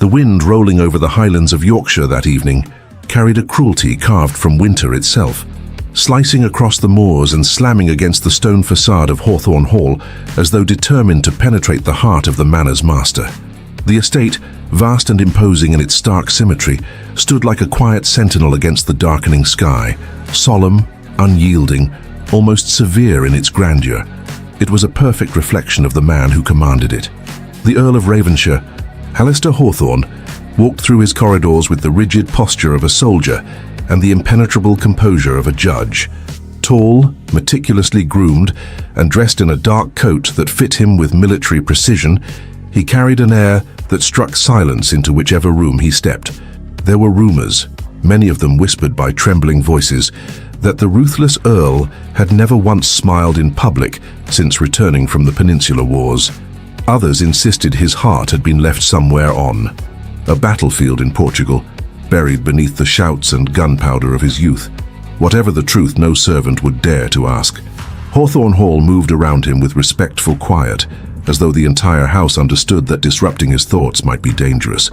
The wind rolling over the highlands of Yorkshire that evening carried a cruelty carved from winter itself, slicing across the moors and slamming against the stone facade of Hawthorne Hall as though determined to penetrate the heart of the manor's master. The estate, vast and imposing in its stark symmetry, stood like a quiet sentinel against the darkening sky, solemn, unyielding, almost severe in its grandeur. It was a perfect reflection of the man who commanded it. The Earl of Ravensshire, Alistair Hawthorne, walked through his corridors with the rigid posture of a soldier and the impenetrable composure of a judge. Tall, meticulously groomed, and dressed in a dark coat that fit him with military precision, he carried an air that struck silence into whichever room he stepped. There were rumors, many of them whispered by trembling voices, that the Ruthless Earl had never once smiled in public since returning from the Peninsular Wars. Others insisted his heart had been left somewhere on a battlefield in Portugal, buried beneath the shouts and gunpowder of his youth. Whatever the truth, no servant would dare to ask. Hawthorne Hall moved around him with respectful quiet, as though the entire house understood that disrupting his thoughts might be dangerous.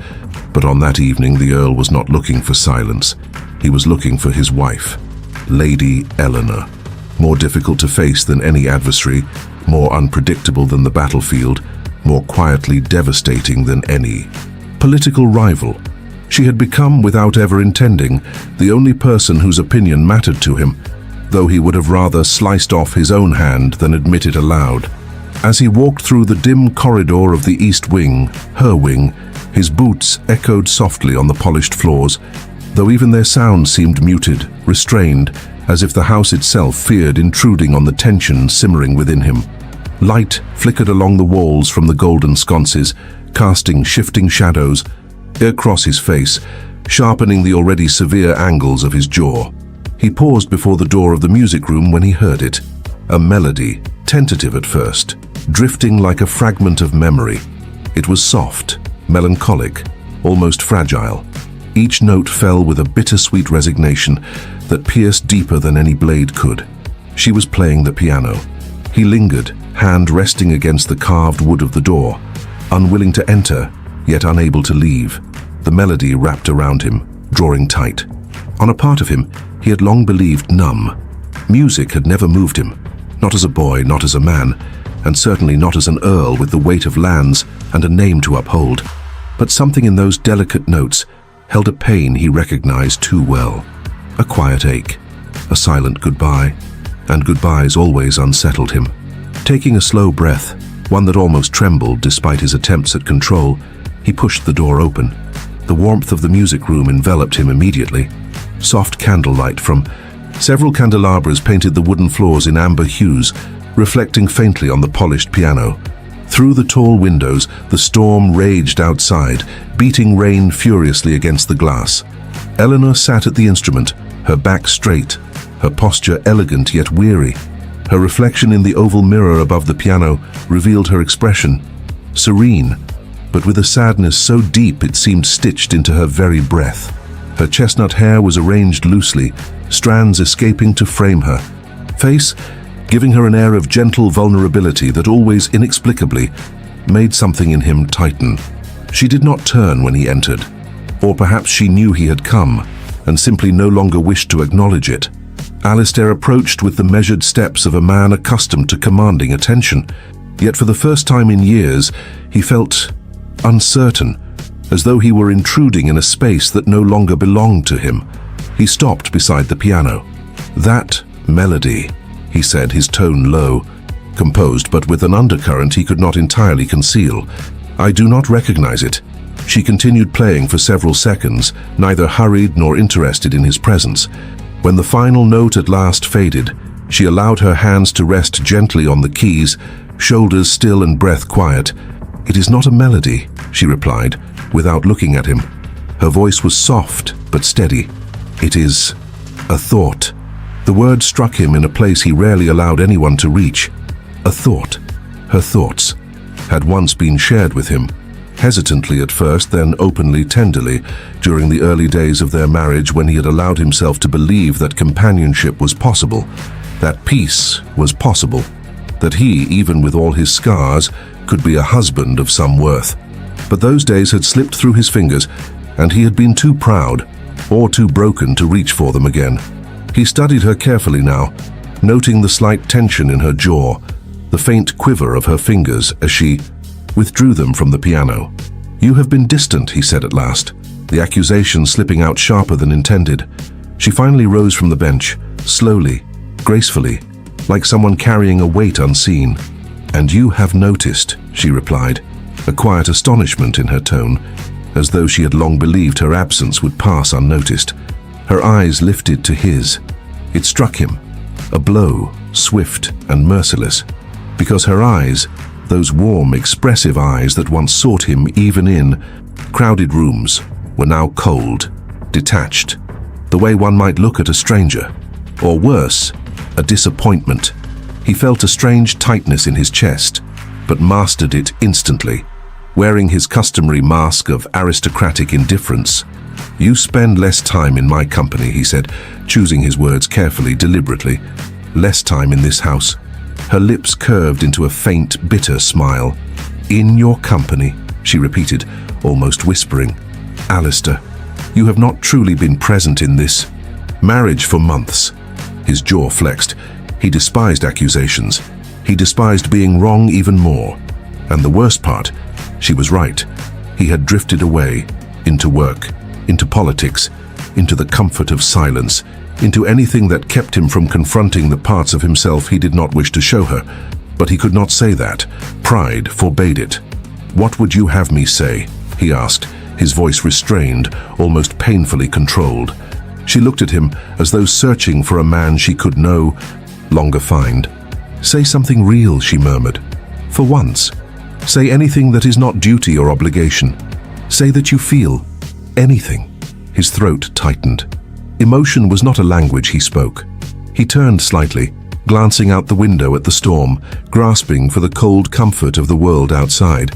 But on that evening, the Earl was not looking for silence. He was looking for his wife, Lady Eleanor. More difficult to face than any adversary, more unpredictable than the battlefield, more quietly devastating than any political rival. She had become, without ever intending, the only person whose opinion mattered to him, though he would have rather sliced off his own hand than admit it aloud. As he walked through the dim corridor of the East Wing, her wing, his boots echoed softly on the polished floors, though even their sound seemed muted, restrained, as if the house itself feared intruding on the tension simmering within him. Light flickered along the walls from the golden sconces, casting shifting shadows across his face, sharpening the already severe angles of his jaw. He paused before the door of the music room when he heard it. A melody, tentative at first, drifting like a fragment of memory. It was soft, melancholic, almost fragile. Each note fell with a bittersweet resignation that pierced deeper than any blade could. She was playing the piano. He lingered, hand resting against the carved wood of the door, unwilling to enter, yet unable to leave. The melody wrapped around him, drawing tight. On a part of him, he had long believed numb. Music had never moved him, not as a boy, not as a man, and certainly not as an earl with the weight of lands and a name to uphold. But something in those delicate notes held a pain he recognized too well. A quiet ache, a silent goodbye, and goodbyes always unsettled him. Taking a slow breath, one that almost trembled despite his attempts at control, he pushed the door open. The warmth of the music room enveloped him immediately. Soft candlelight from several candelabras painted the wooden floors in amber hues, reflecting faintly on the polished piano. Through the tall windows, the storm raged outside, beating rain furiously against the glass. Eleanor sat at the instrument, her back straight, her posture elegant yet weary. Her reflection in the oval mirror above the piano revealed her expression, serene, but with a sadness so deep it seemed stitched into her very breath. Her chestnut hair was arranged loosely, strands escaping to frame her face, giving her an air of gentle vulnerability that always inexplicably made something in him tighten. She did not turn when he entered, or perhaps she knew he had come and simply no longer wished to acknowledge it. Alistair approached with the measured steps of a man accustomed to commanding attention, yet for the first time in years he felt uncertain, as though he were intruding in a space that no longer belonged to him. He stopped beside the piano. "That melody," he said, his tone low, composed but with an undercurrent he could not entirely conceal. "I do not recognize it." She continued playing for several seconds, neither hurried nor interested in his presence. When the final note at last faded, she allowed her hands to rest gently on the keys, shoulders still and breath quiet. "It is not a melody," she replied, without looking at him. Her voice was soft but steady. "It is a thought." The word struck him in a place he rarely allowed anyone to reach. A thought. Her thoughts had once been shared with him, hesitantly at first, then openly, tenderly, during the early days of their marriage when he had allowed himself to believe that companionship was possible, that peace was possible, that he, even with all his scars, could be a husband of some worth. But those days had slipped through his fingers, and he had been too proud or too broken to reach for them again. He studied her carefully now, noting the slight tension in her jaw, the faint quiver of her fingers as she withdrew them from the piano. "You have been distant," he said at last, the accusation slipping out sharper than intended. She finally rose from the bench, slowly, gracefully, like someone carrying a weight unseen. "And you have noticed," she replied, a quiet astonishment in her tone, as though she had long believed her absence would pass unnoticed. Her eyes lifted to his. It struck him, a blow, swift and merciless, because her eyes, those warm, expressive eyes that once sought him even in crowded rooms, were now cold, detached, the way one might look at a stranger, or worse, a disappointment. He felt a strange tightness in his chest, but mastered it instantly, wearing his customary mask of aristocratic indifference. "You spend less time in my company," he said, choosing his words carefully, deliberately. "Less time in this house." Her lips curved into a faint, bitter smile. "In your company," she repeated, almost whispering. "Alistair, you have not truly been present in this marriage for months." His jaw flexed. He despised accusations. He despised being wrong even more. And the worst part, she was right. He had drifted away, into work, into politics, into the comfort of silence, into anything that kept him from confronting the parts of himself he did not wish to show her. But he could not say that. Pride forbade it. "What would you have me say?" he asked, his voice restrained, almost painfully controlled. She looked at him as though searching for a man she could no longer find. "Say something real," she murmured. "For once. Say anything that is not duty or obligation. Say that you feel anything." His throat tightened. Emotion was not a language he spoke. He turned slightly, glancing out the window at the storm, grasping for the cold comfort of the world outside.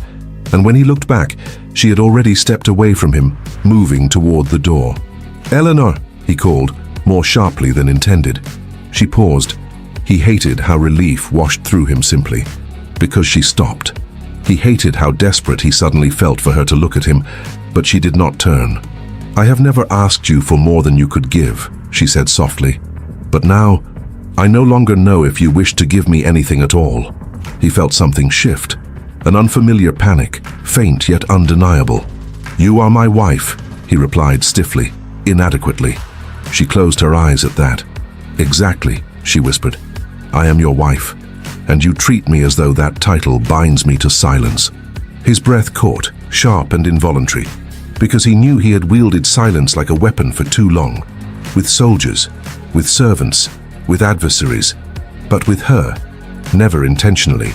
And when he looked back, she had already stepped away from him, moving toward the door. "Eleanor," he called, more sharply than intended. She paused. He hated how relief washed through him simply, because she stopped. He hated how desperate he suddenly felt for her to look at him, but she did not turn. "I have never asked you for more than you could give," she said softly. "But now, I no longer know if you wish to give me anything at all." He felt something shift, an unfamiliar panic, faint yet undeniable. "You are my wife," he replied stiffly, inadequately. She closed her eyes at that. "Exactly," she whispered. "I am your wife, and you treat me as though that title binds me to silence." His breath caught, sharp and involuntary, because he knew he had wielded silence like a weapon for too long, with soldiers, with servants, with adversaries, but with her, never intentionally.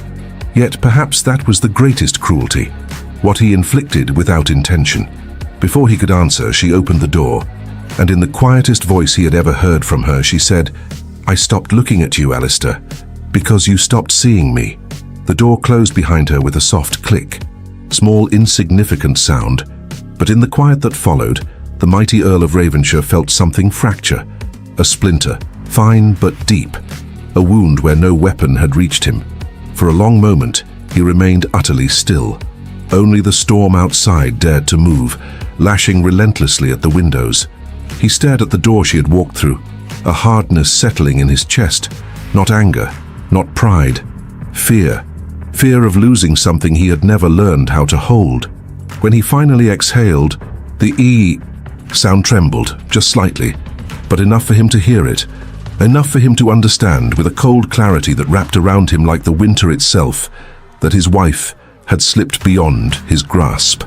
Yet perhaps that was the greatest cruelty, what he inflicted without intention. Before he could answer, she opened the door, and in the quietest voice he had ever heard from her, she said, "I stopped looking at you, Alistair, because you stopped seeing me." The door closed behind her with a soft click, small insignificant sound, but in the quiet that followed, the mighty Earl of Ravenshire felt something fracture, a splinter, fine but deep, a wound where no weapon had reached him. For a long moment, he remained utterly still. Only the storm outside dared to move, lashing relentlessly at the windows. He stared at the door she had walked through, a hardness settling in his chest, not anger, not pride, fear. Fear of losing something he had never learned how to hold. When he finally exhaled, the E sound trembled, just slightly, but enough for him to hear it, enough for him to understand with a cold clarity that wrapped around him like the winter itself, that his wife had slipped beyond his grasp.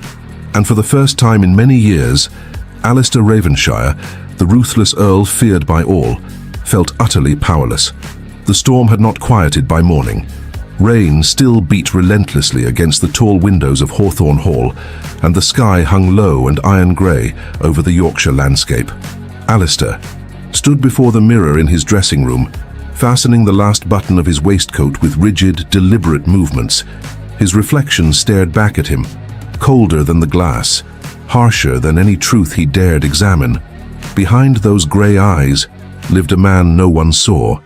And for the first time in many years, Alistair Ravenshire, the ruthless Earl feared by all, felt utterly powerless. The storm had not quieted by morning. Rain still beat relentlessly against the tall windows of Hawthorne Hall, and the sky hung low and iron grey over the Yorkshire landscape. Alistair stood before the mirror in his dressing room, fastening the last button of his waistcoat with rigid, deliberate movements. His reflection stared back at him, colder than the glass, harsher than any truth he dared examine. Behind those grey eyes lived a man no one saw,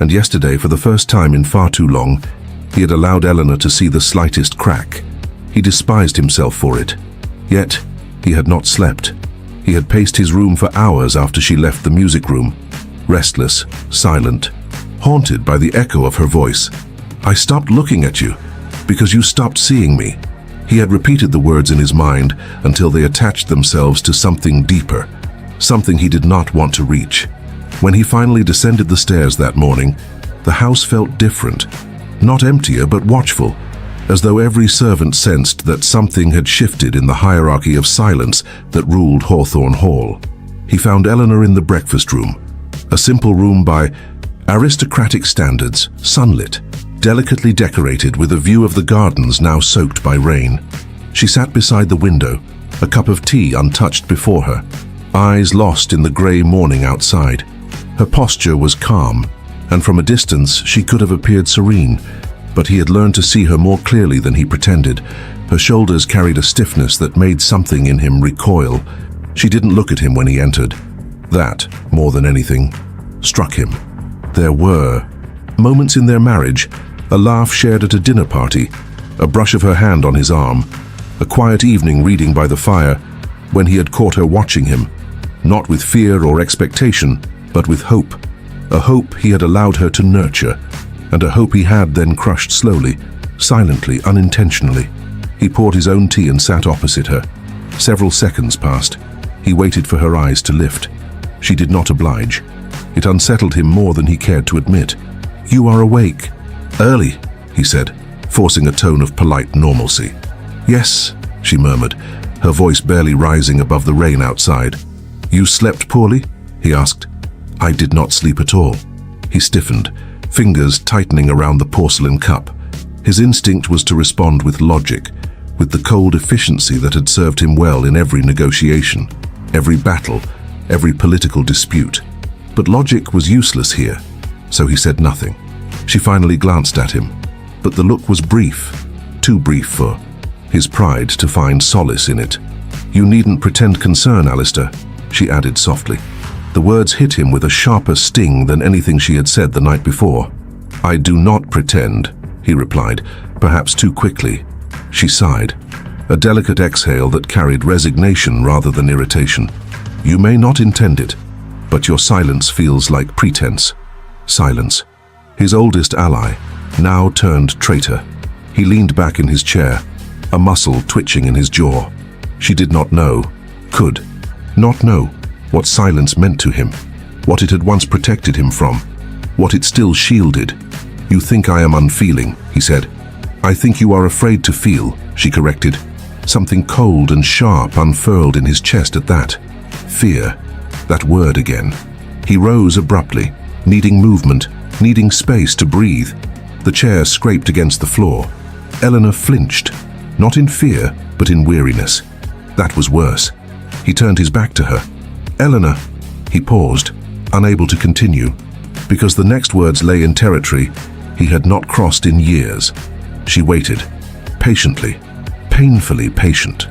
and yesterday, for the first time in far too long, he had allowed Eleanor to see the slightest crack. He despised himself for it. Yet, he had not slept. He had paced his room for hours after she left the music room, restless, silent, haunted by the echo of her voice. "I stopped looking at you because you stopped seeing me." He had repeated the words in his mind until they attached themselves to something deeper, something he did not want to reach. When he finally descended the stairs that morning, the house felt different, not emptier but watchful, as though every servant sensed that something had shifted in the hierarchy of silence that ruled Hawthorne Hall. He found Eleanor in the breakfast room, a simple room by aristocratic standards, sunlit, delicately decorated with a view of the gardens now soaked by rain. She sat beside the window, a cup of tea untouched before her, eyes lost in the grey morning outside. Her posture was calm, and from a distance she could have appeared serene, but he had learned to see her more clearly than he pretended. Her shoulders carried a stiffness that made something in him recoil. She didn't look at him when he entered. That, more than anything, struck him. There were moments in their marriage, a laugh shared at a dinner party, a brush of her hand on his arm, a quiet evening reading by the fire, when he had caught her watching him, not with fear or expectation, but with hope. A hope he had allowed her to nurture, and a hope he had then crushed slowly, silently, unintentionally. He poured his own tea and sat opposite her. Several seconds passed. He waited for her eyes to lift. She did not oblige. It unsettled him more than he cared to admit. "You are awake." "Early," he said, forcing a tone of polite normalcy. "Yes," she murmured, her voice barely rising above the rain outside. "You slept poorly?" he asked. "I did not sleep at all." He stiffened, fingers tightening around the porcelain cup. His instinct was to respond with logic, with the cold efficiency that had served him well in every negotiation, every battle, every political dispute. But logic was useless here, so he said nothing. She finally glanced at him, but the look was brief, too brief for his pride to find solace in it. "You needn't pretend concern, Alistair," she added softly. The words hit him with a sharper sting than anything she had said the night before. "I do not pretend," he replied, perhaps too quickly. She sighed, a delicate exhale that carried resignation rather than irritation. "You may not intend it, but your silence feels like pretense." Silence. His oldest ally, now turned traitor. He leaned back in his chair, a muscle twitching in his jaw. She did not know, could not know, what silence meant to him, what it had once protected him from, what it still shielded. "You think I am unfeeling," he said. "I think you are afraid to feel," she corrected. Something cold and sharp unfurled in his chest at that. Fear. That word again. He rose abruptly, needing movement, needing space to breathe. The chair scraped against the floor. Eleanor flinched, not in fear, but in weariness. That was worse. He turned his back to her. "Eleanor," he paused, unable to continue, because the next words lay in territory he had not crossed in years. She waited, patiently, painfully patient,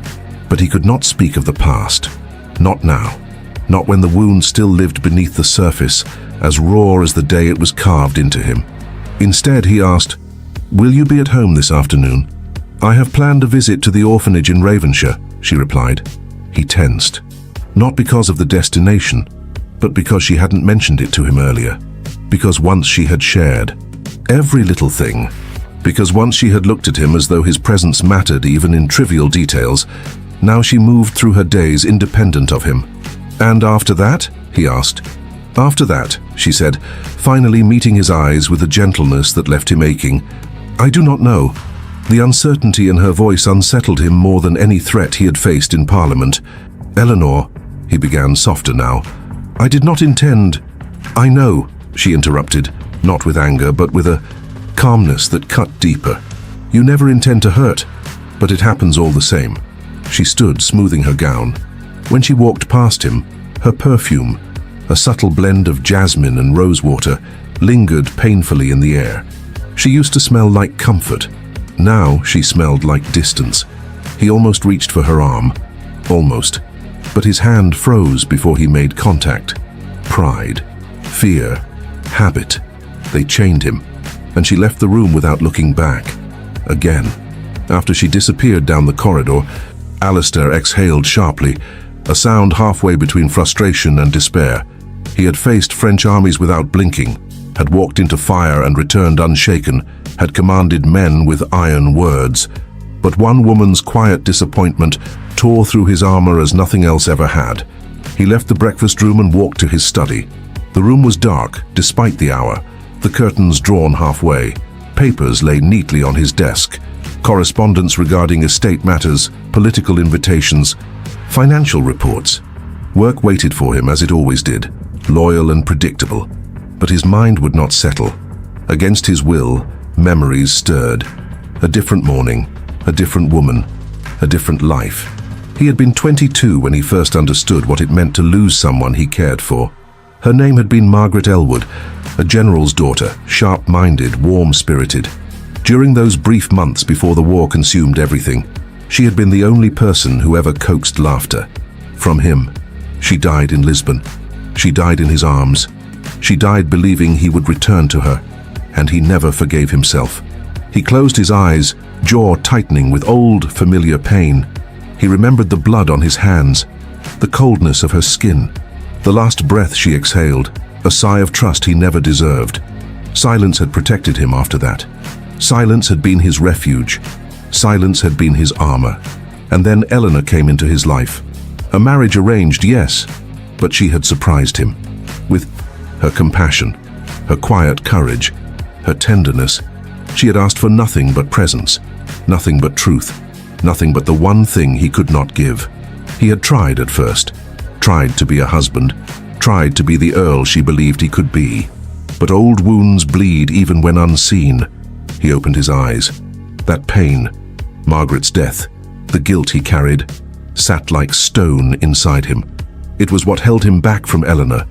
but he could not speak of the past. Not now. Not when the wound still lived beneath the surface, as raw as the day it was carved into him. Instead, he asked, "Will you be at home this afternoon?" "I have planned a visit to the orphanage in Ravenshire," she replied. He tensed, not because of the destination, but because she hadn't mentioned it to him earlier. Because once she had shared every little thing. Because once she had looked at him as though his presence mattered even in trivial details. Now she moved through her days independent of him. "And after that?" he asked. "After that," she said, finally meeting his eyes with a gentleness that left him aching. "I do not know." The uncertainty in her voice unsettled him more than any threat he had faced in Parliament. "Eleanor," he began, softer now, "I did not intend—" "I know," she interrupted, not with anger, but with a calmness that cut deeper. "You never intend to hurt, but it happens all the same." She stood, smoothing her gown. When she walked past him, her perfume, a subtle blend of jasmine and rosewater, lingered painfully in the air. She used to smell like comfort. Now she smelled like distance. He almost reached for her arm. Almost. But his hand froze before he made contact. Pride, fear, habit. They chained him, and she left the room without looking back. Again. After she disappeared down the corridor, Alistair exhaled sharply, a sound halfway between frustration and despair. He had faced French armies without blinking, had walked into fire and returned unshaken, had commanded men with iron words. But one woman's quiet disappointment tore through his armor as nothing else ever had. He left the breakfast room and walked to his study. The room was dark, despite the hour, the curtains drawn halfway. Papers lay neatly on his desk. Correspondence regarding estate matters, political invitations, financial reports. Work waited for him as it always did, loyal and predictable. But his mind would not settle. Against his will, memories stirred. A different morning, a different woman, a different life. He had been 22 when he first understood what it meant to lose someone he cared for. Her name had been Margaret Elwood, a general's daughter, sharp-minded, warm-spirited. During those brief months before the war consumed everything, she had been the only person who ever coaxed laughter. From him, she died in Lisbon. She died in his arms. She died believing he would return to her, and he never forgave himself. He closed his eyes, jaw tightening with old, familiar pain. He remembered the blood on his hands, the coldness of her skin, the last breath she exhaled, a sigh of trust he never deserved. Silence had protected him after that. Silence had been his refuge. Silence had been his armor. And then Eleanor came into his life. A marriage arranged, yes, but she had surprised him. With her compassion, her quiet courage, her tenderness, she had asked for nothing but presence, nothing but truth, nothing but the one thing he could not give. He had tried at first, tried to be a husband, tried to be the Earl she believed he could be. But old wounds bleed even when unseen. He opened his eyes. That pain, Margaret's death, the guilt he carried, sat like stone inside him. It was what held him back from Eleanor,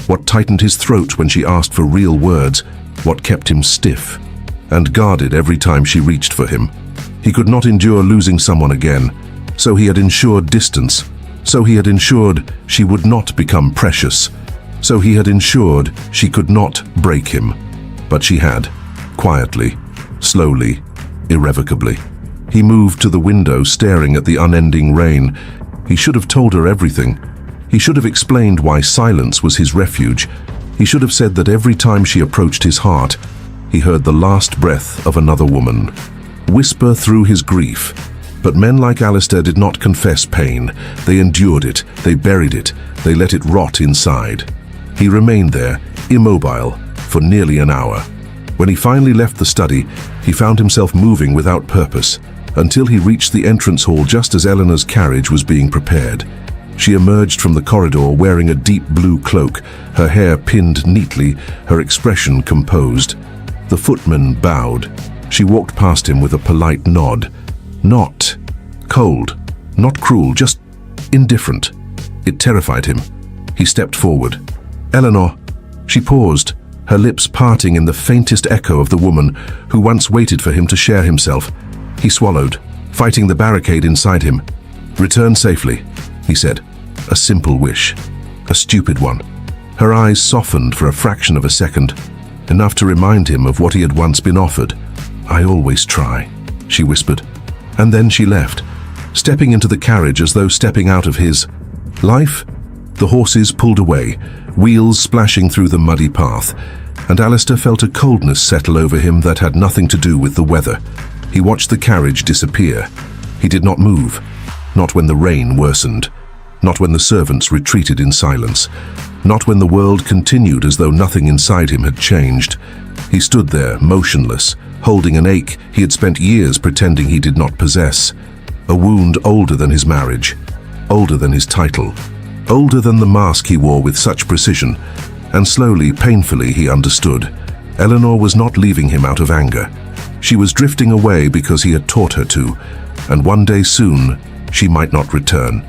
what tightened his throat when she asked for real words, what kept him stiff and guarded every time she reached for him. He could not endure losing someone again, so he had ensured distance, so he had ensured she would not become precious, so he had ensured she could not break him. But she had, quietly, slowly, irrevocably. He moved to the window, staring at the unending rain. He should have told her everything. He should have explained why silence was his refuge. He should have said that every time she approached his heart, he heard the last breath of another woman whisper through his grief. But men like Alistair did not confess pain. They endured it, they buried it, they let it rot inside. He remained there, immobile, for nearly an hour. When he finally left the study, he found himself moving without purpose, until he reached the entrance hall just as Eleanor's carriage was being prepared. She emerged from the corridor wearing a deep blue cloak, her hair pinned neatly, her expression composed. The footman bowed. She walked past him with a polite nod. Not cold, not cruel, just indifferent. It terrified him. He stepped forward. Eleanor. She paused, her lips parting in the faintest echo of the woman who once waited for him to share himself. He swallowed, fighting the barricade inside him. Return safely, he said. A simple wish. A stupid one. Her eyes softened for a fraction of a second, enough to remind him of what he had once been offered. I always try, she whispered. And then she left, stepping into the carriage as though stepping out of his life. The horses pulled away, wheels splashing through the muddy path, and Alistair felt a coldness settle over him that had nothing to do with the weather. He watched the carriage disappear. He did not move, not when the rain worsened, not when the servants retreated in silence, not when the world continued as though nothing inside him had changed. He stood there, motionless, holding an ache he had spent years pretending he did not possess. A wound older than his marriage, older than his title, older than the mask he wore with such precision. And slowly, painfully, he understood. Eleanor was not leaving him out of anger. She was drifting away because he had taught her to, and one day soon, she might not return.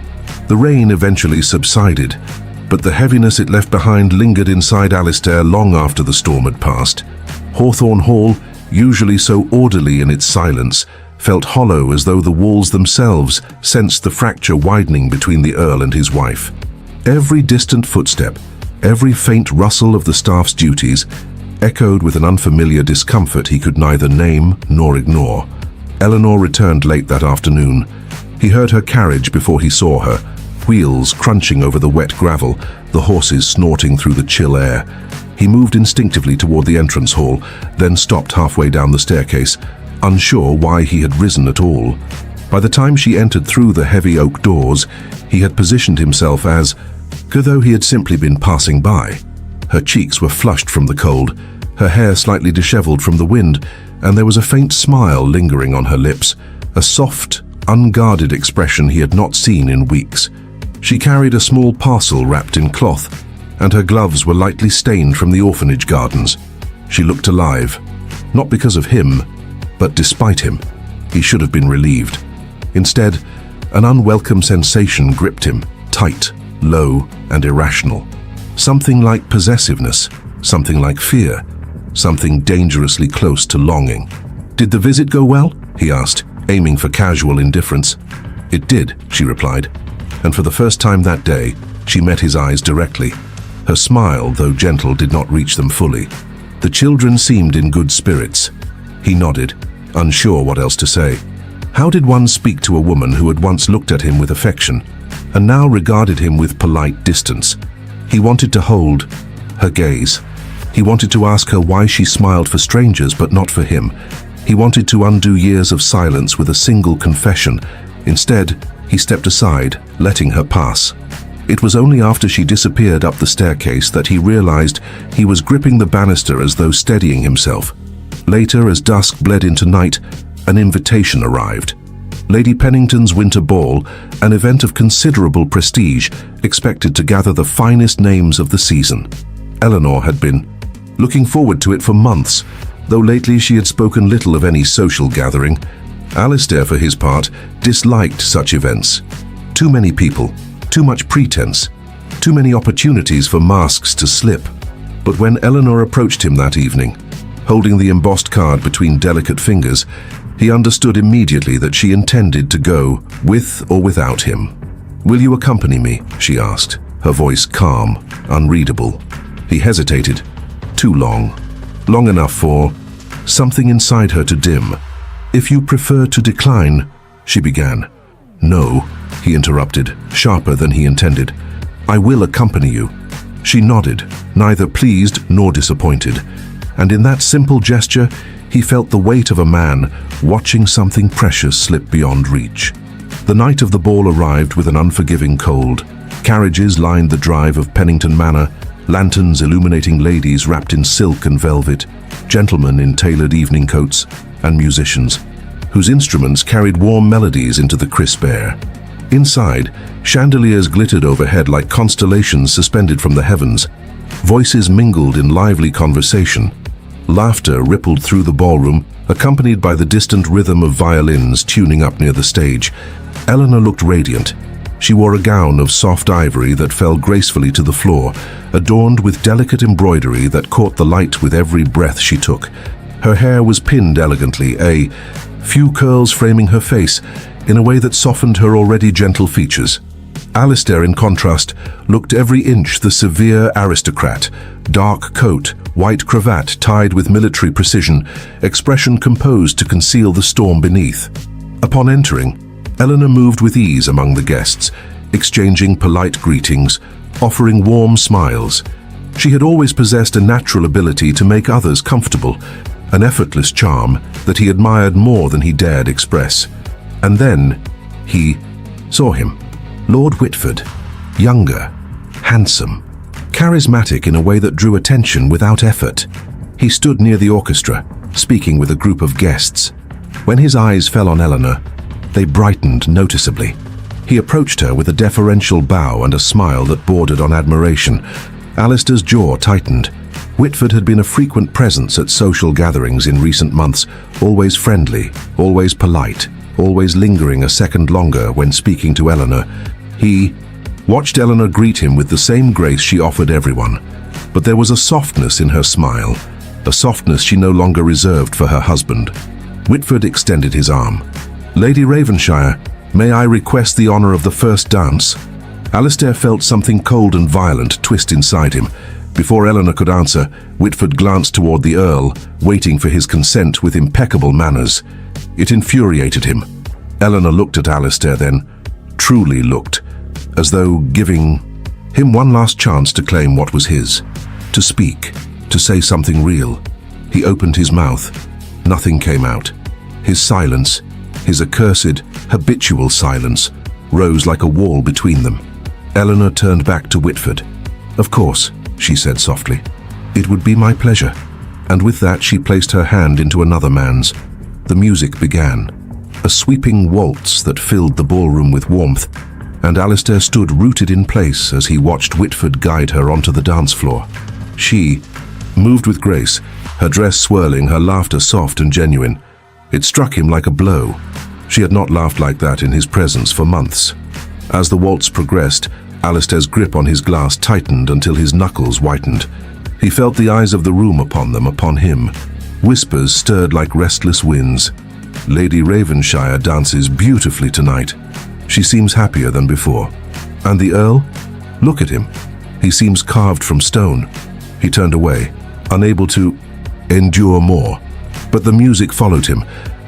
The rain eventually subsided, but the heaviness it left behind lingered inside Alistair long after the storm had passed. Hawthorne Hall, usually so orderly in its silence, felt hollow as though the walls themselves sensed the fracture widening between the Earl and his wife. Every distant footstep, every faint rustle of the staff's duties, echoed with an unfamiliar discomfort he could neither name nor ignore. Eleanor returned late that afternoon. He heard her carriage before he saw her, wheels crunching over the wet gravel, the horses snorting through the chill air. He moved instinctively toward the entrance hall, then stopped halfway down the staircase, unsure why he had risen at all. By the time she entered through the heavy oak doors, he had positioned himself as though he had simply been passing by. Her cheeks were flushed from the cold, her hair slightly disheveled from the wind, and there was a faint smile lingering on her lips, a soft, unguarded expression he had not seen in weeks. She carried a small parcel wrapped in cloth, and her gloves were lightly stained from the orphanage gardens. She looked alive, not because of him, but despite him. He should have been relieved. Instead, an unwelcome sensation gripped him, tight, low, and irrational. Something like possessiveness, something like fear, something dangerously close to longing. "Did the visit go well?" he asked, aiming for casual indifference. "It did," she replied, and for the first time that day, she met his eyes directly. Her smile, though gentle, did not reach them fully. The children seemed in good spirits. He nodded, unsure what else to say. How did one speak to a woman who had once looked at him with affection, and now regarded him with polite distance? He wanted to hold her gaze. He wanted to ask her why she smiled for strangers but not for him. He wanted to undo years of silence with a single confession. Instead, he stepped aside, letting her pass. It was only after she disappeared up the staircase that he realized he was gripping the banister as though steadying himself. Later, as dusk bled into night, an invitation arrived. Lady Pennington's Winter Ball, an event of considerable prestige, expected to gather the finest names of the season. Eleanor had been looking forward to it for months, though lately she had spoken little of any social gathering. Alistair, for his part, disliked such events. Too many people, too much pretense, too many opportunities for masks to slip. But when Eleanor approached him that evening, holding the embossed card between delicate fingers, he understood immediately that she intended to go with or without him. "Will you accompany me?" she asked, her voice calm, unreadable. He hesitated. Too long. Long enough for something inside her to dim. "If you prefer to decline," she began. "No," he interrupted, sharper than he intended. "I will accompany you." She nodded, neither pleased nor disappointed, and in that simple gesture, he felt the weight of a man watching something precious slip beyond reach. The night of the ball arrived with an unforgiving cold. Carriages lined the drive of Pennington Manor, lanterns illuminating ladies wrapped in silk and velvet, gentlemen in tailored evening coats, and musicians, whose instruments carried warm melodies into the crisp air. Inside, chandeliers glittered overhead like constellations suspended from the heavens. Voices mingled in lively conversation. Laughter rippled through the ballroom, accompanied by the distant rhythm of violins tuning up near the stage. Eleanor looked radiant. She wore a gown of soft ivory that fell gracefully to the floor, adorned with delicate embroidery that caught the light with every breath she took. Her hair was pinned elegantly, a few curls framing her face in a way that softened her already gentle features. Alistair, in contrast, looked every inch the severe aristocrat, dark coat, white cravat tied with military precision, expression composed to conceal the storm beneath. Upon entering, Eleanor moved with ease among the guests, exchanging polite greetings, offering warm smiles. She had always possessed a natural ability to make others comfortable, an effortless charm that he admired more than he dared express. And then he saw him. Lord Whitford, younger, handsome, charismatic in a way that drew attention without effort. He stood near the orchestra, speaking with a group of guests. When his eyes fell on Eleanor, they brightened noticeably. He approached her with a deferential bow and a smile that bordered on admiration. Alistair's jaw tightened. Whitford had been a frequent presence at social gatherings in recent months, always friendly, always polite, always lingering a second longer when speaking to Eleanor. He watched Eleanor greet him with the same grace she offered everyone, but there was a softness in her smile, a softness she no longer reserved for her husband. Whitford extended his arm. "Lady Ravenshire, may I request the honor of the first dance?" Alistair felt something cold and violent twist inside him. Before Eleanor could answer, Whitford glanced toward the Earl, waiting for his consent with impeccable manners. It infuriated him. Eleanor looked at Alistair then, truly looked, as though giving him one last chance to claim what was his, to speak, to say something real. He opened his mouth. Nothing came out. His silence, his accursed, habitual silence, rose like a wall between them. Eleanor turned back to Whitford. "Of course," she said softly. "It would be my pleasure." And with that she placed her hand into another man's. The music began, a sweeping waltz that filled the ballroom with warmth, and Alistair stood rooted in place as he watched Whitford guide her onto the dance floor. She moved with grace, her dress swirling, her laughter soft and genuine. It struck him like a blow. She had not laughed like that in his presence for months. As the waltz progressed, Alistair's grip on his glass tightened until his knuckles whitened. He felt the eyes of the room upon them, upon him. Whispers stirred like restless winds. "Lady Ravenshire dances beautifully tonight. She seems happier than before." And the Earl? Look at him. He seems carved from stone. He turned away, unable to endure more. But the music followed him,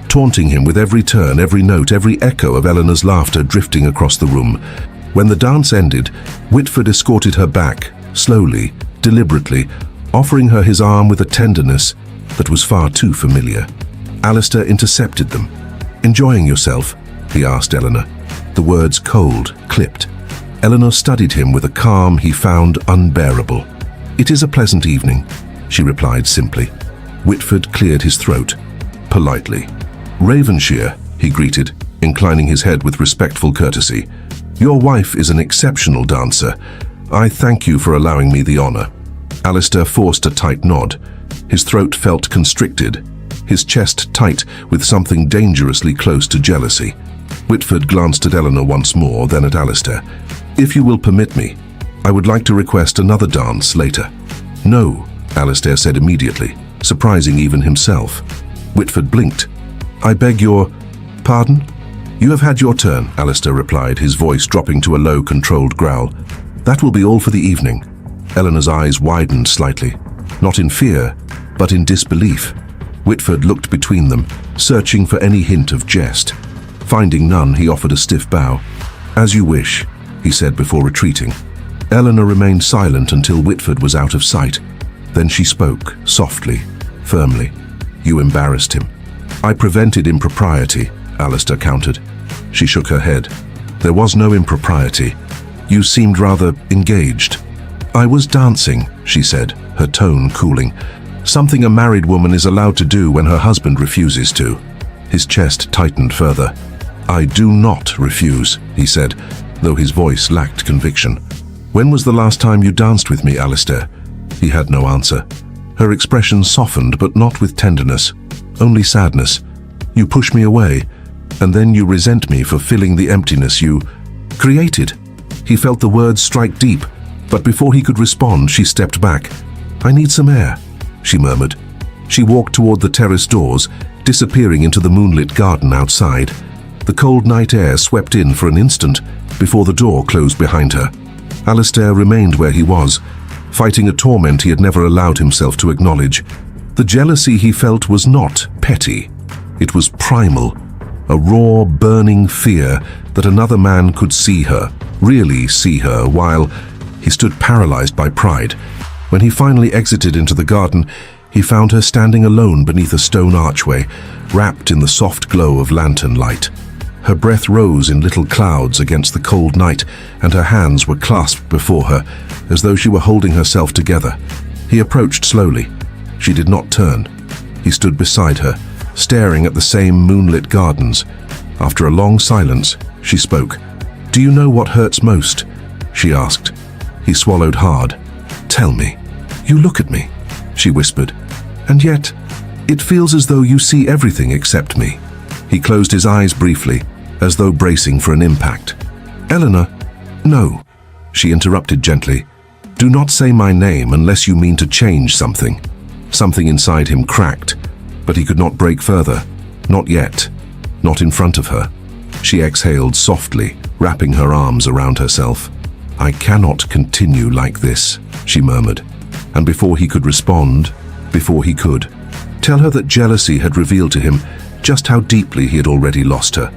taunting him with every turn, every note, every echo of Eleanor's laughter drifting across the room. When the dance ended, Whitford escorted her back, slowly, deliberately, offering her his arm with a tenderness that was far too familiar. Alistair intercepted them. "Enjoying yourself?" he asked Eleanor. The words cold, clipped. Eleanor studied him with a calm he found unbearable. "It is a pleasant evening," she replied simply. Whitford cleared his throat, politely. "Ravenshire," he greeted, inclining his head with respectful courtesy. "Your wife is an exceptional dancer. I thank you for allowing me the honor." Alistair forced a tight nod. His throat felt constricted, his chest tight with something dangerously close to jealousy. Whitford glanced at Eleanor once more, then at Alistair. "If you will permit me, I would like to request another dance later." "No," Alistair said immediately, surprising even himself. Whitford blinked. "I beg your pardon?" "You have had your turn," Alistair replied, his voice dropping to a low, controlled growl. "That will be all for the evening." Eleanor's eyes widened slightly, not in fear, but in disbelief. Whitford looked between them, searching for any hint of jest. Finding none, he offered a stiff bow. "As you wish," he said before retreating. Eleanor remained silent until Whitford was out of sight. Then she spoke, softly, firmly. "You embarrassed him." "I prevented impropriety," Alistair countered. She shook her head. "There was no impropriety. You seemed rather engaged." "I was dancing," she said, her tone cooling. "Something a married woman is allowed to do when her husband refuses to." His chest tightened further. "I do not refuse," he said, though his voice lacked conviction. "When was the last time you danced with me, Alistair?" He had no answer. Her expression softened, but not with tenderness, only sadness. "You push me away, and then you resent me for filling the emptiness you created." He felt the words strike deep, but before he could respond, she stepped back. "I need some air," she murmured. She walked toward the terrace doors, disappearing into the moonlit garden outside. The cold night air swept in for an instant before the door closed behind her. Alistair remained where he was, fighting a torment he had never allowed himself to acknowledge. The jealousy he felt was not petty. It was primal, a raw, burning fear that another man could see her, really see her, while he stood paralyzed by pride. When he finally exited into the garden, he found her standing alone beneath a stone archway, wrapped in the soft glow of lantern light. Her breath rose in little clouds against the cold night, and her hands were clasped before her, as though she were holding herself together. He approached slowly. She did not turn. He stood beside her, staring at the same moonlit gardens. After a long silence, she spoke. "Do you know what hurts most?" she asked. He swallowed hard. "Tell me." "You look at me," she whispered. "And yet, it feels as though you see everything except me." He closed his eyes briefly, as though bracing for an impact. "Eleanor, no," she interrupted gently. "Do not say my name unless you mean to change something." Something inside him cracked, but he could not break further. Not yet. Not in front of her. She exhaled softly, wrapping her arms around herself. "I cannot continue like this," she murmured. And before he could respond, before he could, tell her that jealousy had revealed to him just how deeply he had already lost her,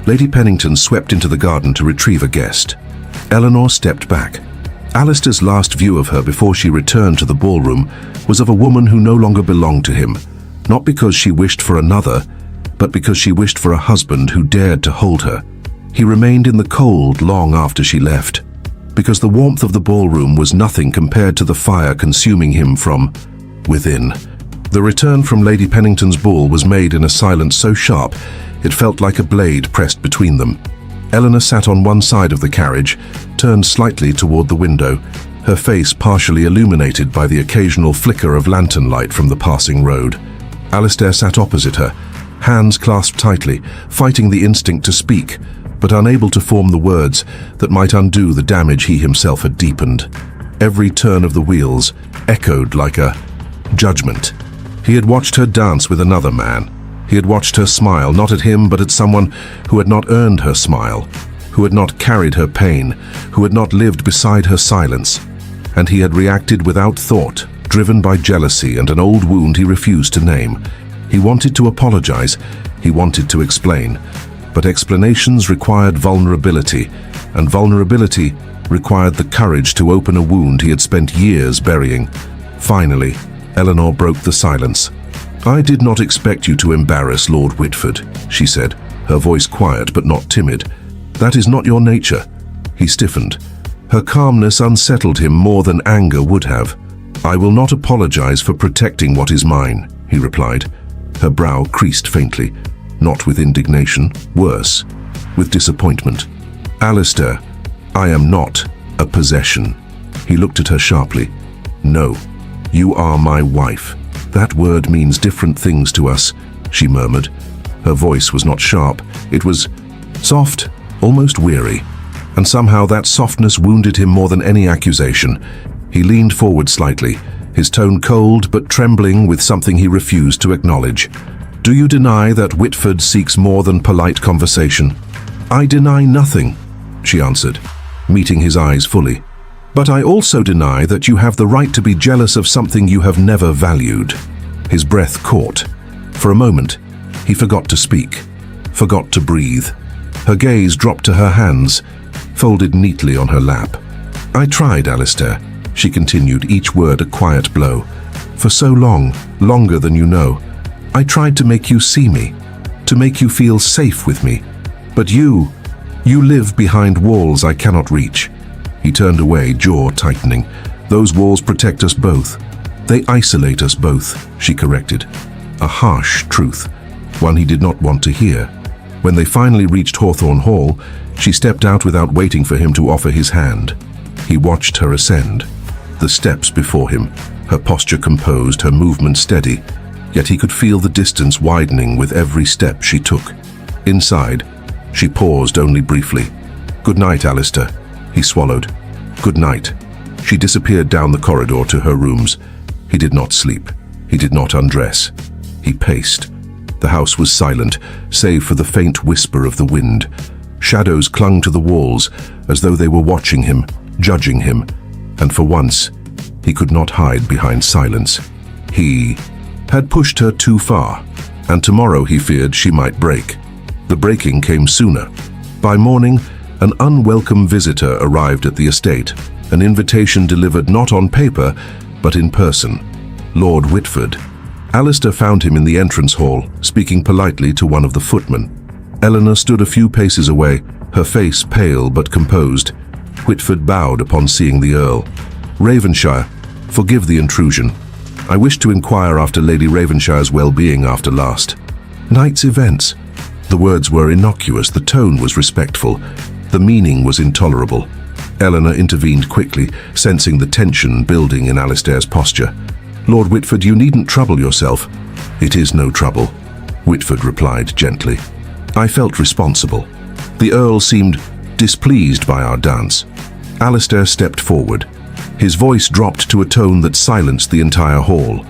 Lady Pennington swept into the garden to retrieve a guest. Eleanor stepped back. Alistair's last view of her before she returned to the ballroom was of a woman who no longer belonged to him, not because she wished for another, but because she wished for a husband who dared to hold her. He remained in the cold long after she left, because the warmth of the ballroom was nothing compared to the fire consuming him from within. The return from Lady Pennington's ball was made in a silence so sharp it felt like a blade pressed between them. Eleanor sat on one side of the carriage, turned slightly toward the window, her face partially illuminated by the occasional flicker of lantern light from the passing road. Alistair sat opposite her, hands clasped tightly, fighting the instinct to speak, but unable to form the words that might undo the damage he himself had deepened. Every turn of the wheels echoed like a judgment. He had watched her dance with another man. He had watched her smile, not at him, but at someone who had not earned her smile, who had not carried her pain, who had not lived beside her silence. And he had reacted without thought, driven by jealousy and an old wound he refused to name. He wanted to apologize, he wanted to explain, but explanations required vulnerability, and vulnerability required the courage to open a wound he had spent years burying. Finally, Eleanor broke the silence. "I did not expect you to embarrass Lord Whitford," she said, her voice quiet but not timid. "That is not your nature." He stiffened. Her calmness unsettled him more than anger would have. "I will not apologize for protecting what is mine," he replied. Her brow creased faintly, not with indignation, worse, with disappointment. "Alistair, I am not a possession." He looked at her sharply. "No, you are my wife. That word means different things to us," she murmured. Her voice was not sharp. It was soft, almost weary. And somehow that softness wounded him more than any accusation. He leaned forward slightly, his tone cold but trembling with something he refused to acknowledge. "Do you deny that Whitford seeks more than polite conversation?" "I deny nothing," she answered, meeting his eyes fully. "But I also deny that you have the right to be jealous of something you have never valued." His breath caught. For a moment, he forgot to speak, forgot to breathe. Her gaze dropped to her hands, folded neatly on her lap. "I tried, Alistair," she continued, each word a quiet blow. "For so long, longer than you know. I tried to make you see me, to make you feel safe with me. But you live behind walls I cannot reach." He turned away, jaw tightening. "Those walls protect us both. They isolate us both," she corrected. A harsh truth, one he did not want to hear. When they finally reached Hawthorne Hall, she stepped out without waiting for him to offer his hand. He watched her ascend, the steps before him, her posture composed, her movement steady, yet he could feel the distance widening with every step she took. Inside, she paused only briefly. "Good night, Alistair," he swallowed. "Good night." She disappeared down the corridor to her rooms. He did not sleep. He did not undress. He paced. The house was silent, save for the faint whisper of the wind. Shadows clung to the walls, as though they were watching him, judging him, and for once, he could not hide behind silence. He had pushed her too far, and tomorrow he feared she might break. The breaking came sooner. By morning, an unwelcome visitor arrived at the estate, an invitation delivered not on paper, but in person. Lord Whitford. Alistair found him in the entrance hall, speaking politely to one of the footmen. Eleanor stood a few paces away, her face pale but composed. Whitford bowed upon seeing the Earl. "Ravenshire, forgive the intrusion. I wish to inquire after Lady Ravenshire's well-being after last night's events." The words were innocuous, the tone was respectful, the meaning was intolerable. Eleanor intervened quickly, sensing the tension building in Alistair's posture. "Lord Whitford, you needn't trouble yourself." "It is no trouble," Whitford replied gently. "I felt responsible." The Earl seemed displeased by our dance. Alistair stepped forward. His voice dropped to a tone that silenced the entire hall.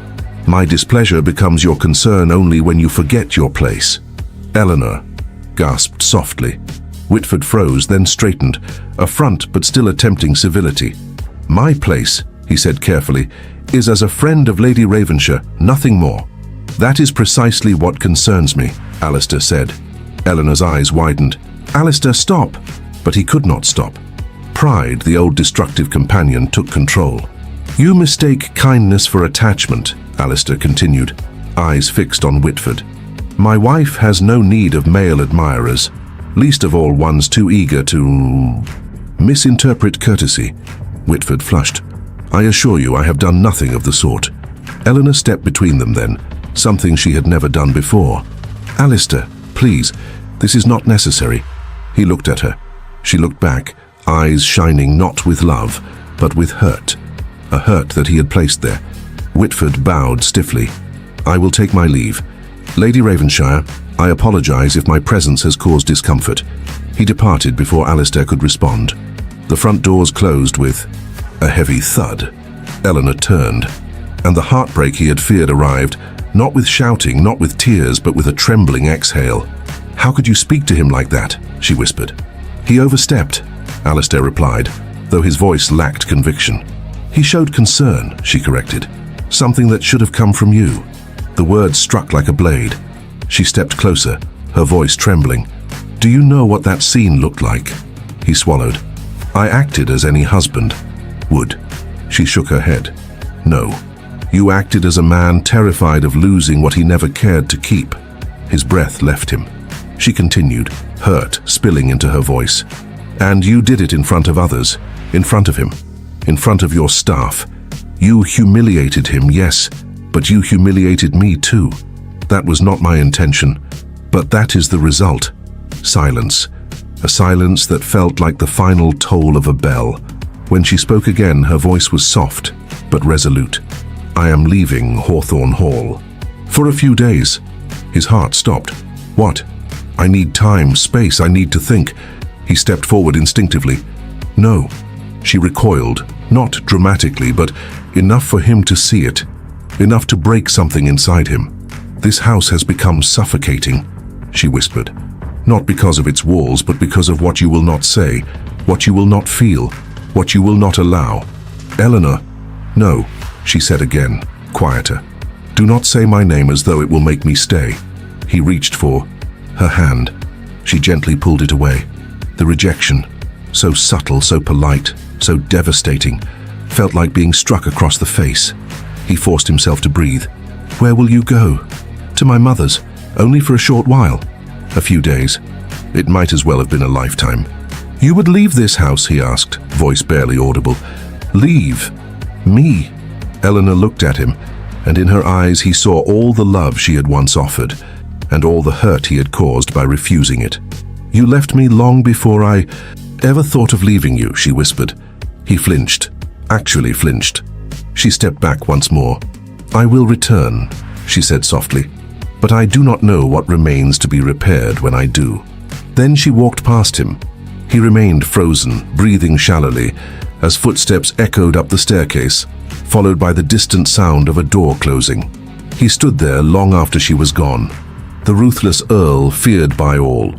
"My displeasure becomes your concern only when you forget your place." "Eleanor," gasped softly. Whitford froze, then straightened, a front but still attempting civility. "My place he said carefully, is as a friend of Lady Ravenshire, nothing more. That is precisely what concerns me, Alistair said. Eleanor's eyes widened. Alistair, stop! But he could not stop. Pride, the old destructive companion, took control. You mistake kindness for attachment, Alistair continued, eyes fixed on Whitford. My wife has no need of male admirers, least of all ones too eager to misinterpret courtesy. Whitford flushed. I assure you I have done nothing of the sort. Eleanor stepped between them then, something she had never done before. Alistair, please, this is not necessary. He looked at her. She looked back, eyes shining not with love, but with hurt. A hurt that he had placed there. Whitford bowed stiffly. I will take my leave. Lady Ravenshire, I apologize if my presence has caused discomfort. He departed before Alistair could respond. The front doors closed with a heavy thud. Eleanor turned, and the heartbreak he had feared arrived, not with shouting, not with tears, but with a trembling exhale. How could you speak to him like that? She whispered. He overstepped, Alistair replied, though his voice lacked conviction. He showed concern, she corrected. Something that should have come from you. The words struck like a blade. She stepped closer, her voice trembling. Do you know what that scene looked like? He swallowed. I acted as any husband would. She shook her head. No. You acted as a man terrified of losing what he never cared to keep. His breath left him. She continued, hurt spilling into her voice. And you did it in front of others, in front of him, in front of your staff. You humiliated him, yes, but you humiliated me too. That was not my intention, but that is the result. Silence. A silence that felt like the final toll of a bell. When she spoke again, her voice was soft, but resolute. I am leaving Hawthorne Hall. For a few days. His heart stopped. What? I need time, space, I need to think. He stepped forward instinctively. No. She recoiled, not dramatically, but enough for him to see it. Enough to break something inside him. This house has become suffocating, she whispered. Not because of its walls, but because of what you will not say, what you will not feel, what you will not allow. Eleanor. No, she said again, quieter. Do not say my name as though it will make me stay. He reached for her hand. She gently pulled it away. The rejection, so subtle, so polite, so devastating, felt like being struck across the face. He forced himself to breathe. Where will you go? To my mother's, only for a short while. A few days. It might as well have been a lifetime. You would leave this house, he asked, voice barely audible. Leave? Me? Eleanor looked at him, and in her eyes he saw all the love she had once offered, and all the hurt he had caused by refusing it. You left me long before I ever thought of leaving you, she whispered. He flinched, actually flinched. She stepped back once more. I will return, she said softly, but I do not know what remains to be repaired when I do. Then she walked past him. He remained frozen, breathing shallowly, as footsteps echoed up the staircase, followed by the distant sound of a door closing. He stood there long after she was gone. The Ruthless Earl, feared by all,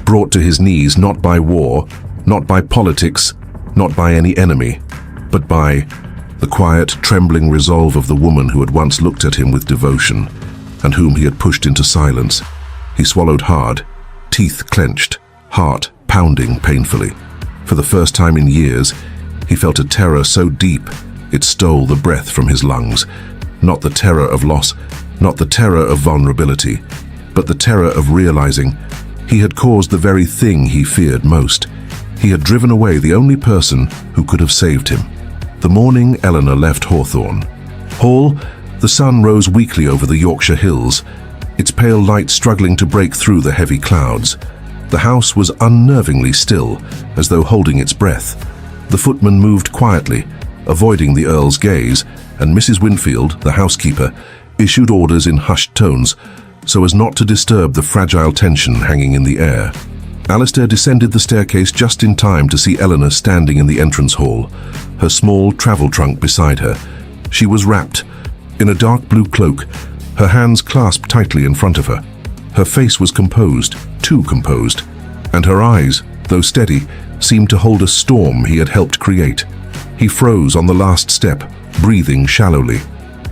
brought to his knees not by war, not by politics, not by any enemy, but by the quiet, trembling resolve of the woman who had once looked at him with devotion, and whom he had pushed into silence. He swallowed hard, teeth clenched, heart pounding painfully. For the first time in years, he felt a terror so deep it stole the breath from his lungs. Not the terror of loss, not the terror of vulnerability, but the terror of realizing he had caused the very thing he feared most. He had driven away the only person who could have saved him. The morning Eleanor left Hawthorne Hall, the sun rose weakly over the Yorkshire hills, its pale light struggling to break through the heavy clouds. The house was unnervingly still, as though holding its breath. The footman moved quietly, avoiding the Earl's gaze, and Mrs. Winfield, the housekeeper, issued orders in hushed tones, so as not to disturb the fragile tension hanging in the air. Alistair descended the staircase just in time to see Eleanor standing in the entrance hall, her small travel trunk beside her. She was wrapped in a dark blue cloak, her hands clasped tightly in front of her. Her face was composed, too composed, and her eyes, though steady, seemed to hold a storm he had helped create. He froze on the last step, breathing shallowly.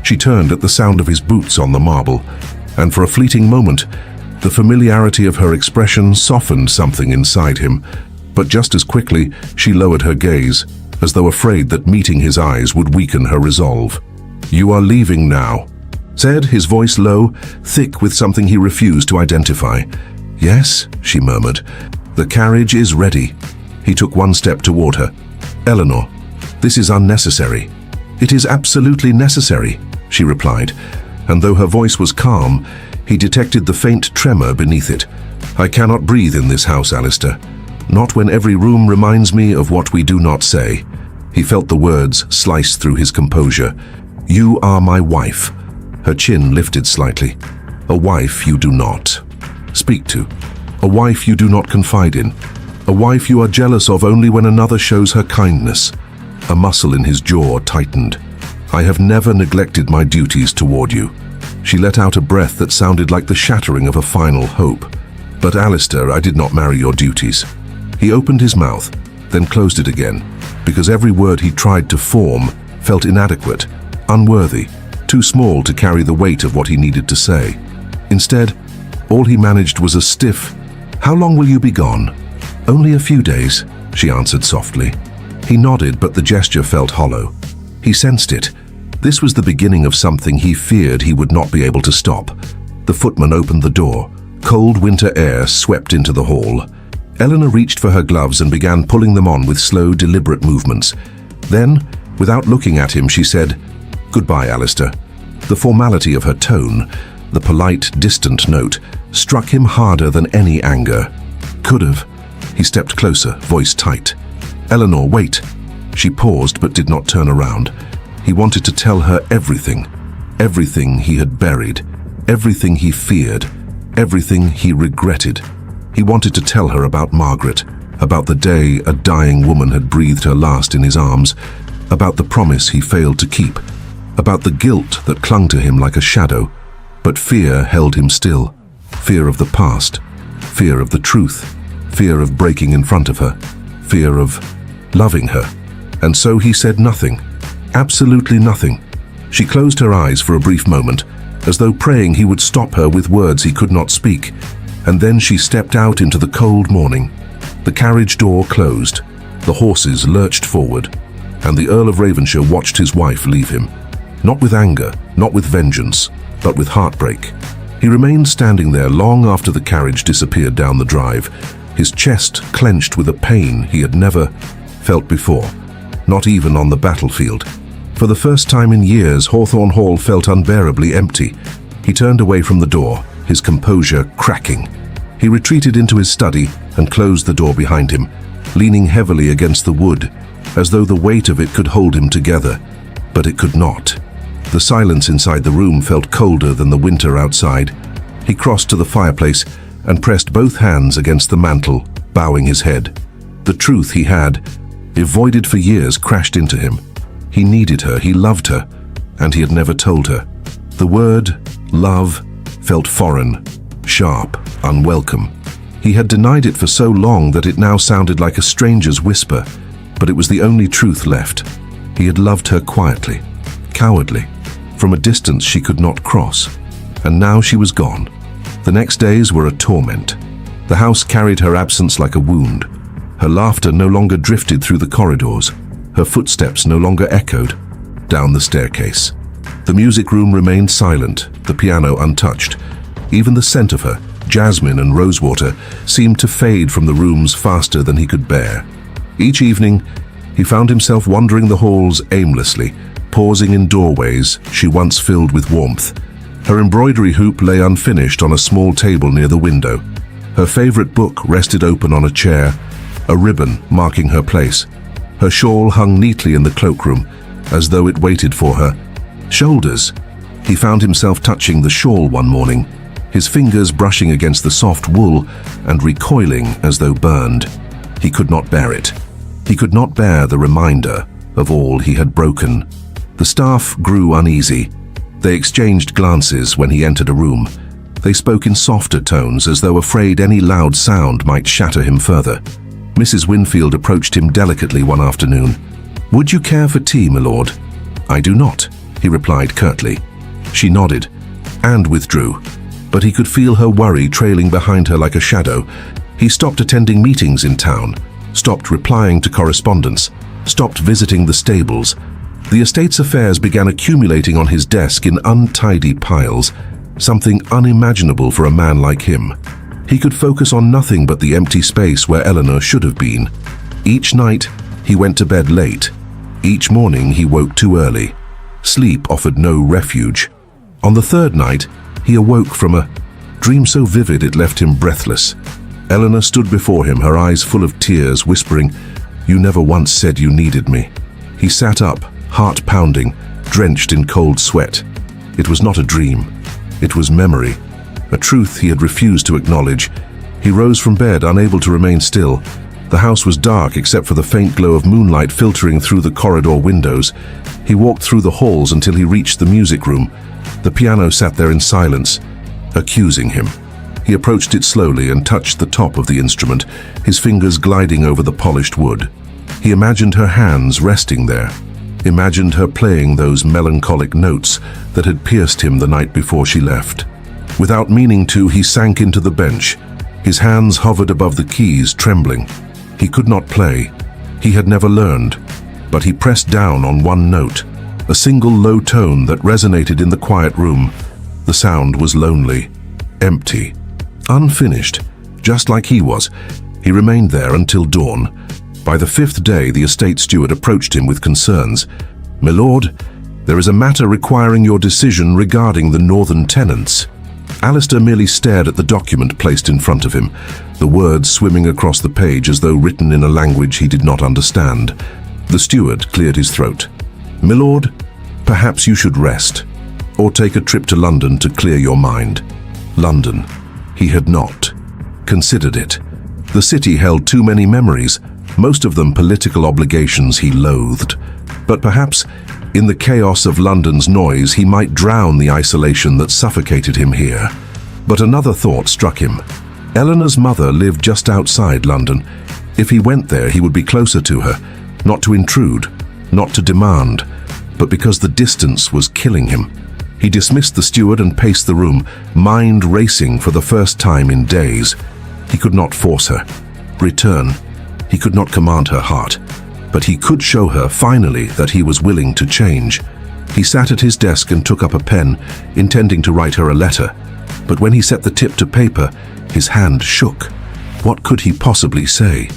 She turned at the sound of his boots on the marble, and for a fleeting moment, the familiarity of her expression softened something inside him, but just as quickly she lowered her gaze, as though afraid that meeting his eyes would weaken her resolve. "You are leaving now," said, his voice low, thick with something he refused to identify. "Yes," she murmured. "The carriage is ready." He took one step toward her. "Eleanor, this is unnecessary." "It is absolutely necessary," she replied, and though her voice was calm, he detected the faint tremor beneath it. "I cannot breathe in this house, Alistair. Not when every room reminds me of what we do not say." He felt the words slice through his composure. "You are my wife." Her chin lifted slightly. "A wife you do not speak to. A wife you do not confide in. A wife you are jealous of only when another shows her kindness." A muscle in his jaw tightened. "I have never neglected my duties toward you." She let out a breath that sounded like the shattering of a final hope. "But Alistair, I did not marry your duties." He opened his mouth, then closed it again, because every word he tried to form felt inadequate, unworthy, too small to carry the weight of what he needed to say. Instead, all he managed was a stiff, "How long will you be gone?" "Only a few days," she answered softly. He nodded, but the gesture felt hollow. He sensed it. This was the beginning of something he feared he would not be able to stop. The footman opened the door. Cold winter air swept into the hall. Eleanor reached for her gloves and began pulling them on with slow, deliberate movements. Then, without looking at him, she said, "Goodbye, Alistair." The formality of her tone, the polite, distant note, struck him harder than any anger. "Could have." He stepped closer, voice tight. "Eleanor, wait." She paused but did not turn around. He wanted to tell her everything. Everything he had buried. Everything he feared. Everything he regretted. He wanted to tell her about Margaret, about the day a dying woman had breathed her last in his arms, about the promise he failed to keep, about the guilt that clung to him like a shadow. But fear held him still. Fear of the past. Fear of the truth. Fear of breaking in front of her. Fear of loving her. And so he said nothing. Absolutely nothing. She closed her eyes for a brief moment, as though praying he would stop her with words he could not speak. And then she stepped out into the cold morning. The carriage door closed. The horses lurched forward, and the Earl of Ravenshire watched his wife leave him. Not with anger, not with vengeance, but with heartbreak. He remained standing there long after the carriage disappeared down the drive, his chest clenched with a pain he had never felt before, not even on the battlefield. For the first time in years, Hawthorne Hall felt unbearably empty. He turned away from the door, his composure cracking. He retreated into his study and closed the door behind him, leaning heavily against the wood, as though the weight of it could hold him together. But it could not. The silence inside the room felt colder than the winter outside. He crossed to the fireplace and pressed both hands against the mantel, bowing his head. The truth he had, avoided for years, crashed into him. He needed her, he loved her, and he had never told her. The word, love, felt foreign, sharp, unwelcome. He had denied it for so long that it now sounded like a stranger's whisper, but it was the only truth left. He had loved her quietly, cowardly, from a distance she could not cross, and now she was gone. The next days were a torment. The house carried her absence like a wound. Her laughter no longer drifted through the corridors. Her footsteps no longer echoed down the staircase. The music room remained silent, the piano untouched. Even the scent of her, jasmine and rosewater, seemed to fade from the rooms faster than he could bear. Each evening, he found himself wandering the halls aimlessly, pausing in doorways she once filled with warmth. Her embroidery hoop lay unfinished on a small table near the window. Her favorite book rested open on a chair, a ribbon marking her place. Her shawl hung neatly in the cloakroom, as though it waited for her. Shoulders. He found himself touching the shawl one morning, his fingers brushing against the soft wool and recoiling as though burned. He could not bear it. He could not bear the reminder of all he had broken. The staff grew uneasy. They exchanged glances when he entered a room. They spoke in softer tones, as though afraid any loud sound might shatter him further. Mrs. Winfield approached him delicately one afternoon. "Would you care for tea, my lord?" "I do not," he replied curtly. She nodded and withdrew, but he could feel her worry trailing behind her like a shadow. He stopped attending meetings in town, stopped replying to correspondence, stopped visiting the stables. The estate's affairs began accumulating on his desk in untidy piles, something unimaginable for a man like him. He could focus on nothing but the empty space where Eleanor should have been. Each night, he went to bed late. Each morning, he woke too early. Sleep offered no refuge. On the third night, he awoke from a dream so vivid it left him breathless. Eleanor stood before him, her eyes full of tears, whispering, "You never once said you needed me." He sat up, heart pounding, drenched in cold sweat. It was not a dream. It was memory, a truth he had refused to acknowledge. He rose from bed, unable to remain still. The house was dark except for the faint glow of moonlight filtering through the corridor windows. He walked through the halls until he reached the music room. The piano sat there in silence, accusing him. He approached it slowly and touched the top of the instrument, his fingers gliding over the polished wood. He imagined her hands resting there, imagined her playing those melancholic notes that had pierced him the night before she left. Without meaning to, he sank into the bench. His hands hovered above the keys, trembling. He could not play. He had never learned. But he pressed down on one note, a single low tone that resonated in the quiet room. The sound was lonely, empty, unfinished, just like he was. He remained there until dawn. By the fifth day, the estate steward approached him with concerns. "My lord, there is a matter requiring your decision regarding the northern tenants." Alistair merely stared at the document placed in front of him, the words swimming across the page as though written in a language he did not understand. The steward cleared his throat. "My lord, perhaps you should rest, or take a trip to London to clear your mind." London. He had not considered it. The city held too many memories, most of them political obligations he loathed. But perhaps, in the chaos of London's noise, he might drown the isolation that suffocated him here. But another thought struck him. Eleanor's mother lived just outside London. If he went there, he would be closer to her, not to intrude, not to demand, but because the distance was killing him. He dismissed the steward and paced the room, mind racing for the first time in days. He could not force her return. He could not command her heart, but he could show her, finally, that he was willing to change. He sat at his desk and took up a pen, intending to write her a letter. But when he set the tip to paper, his hand shook. What could he possibly say?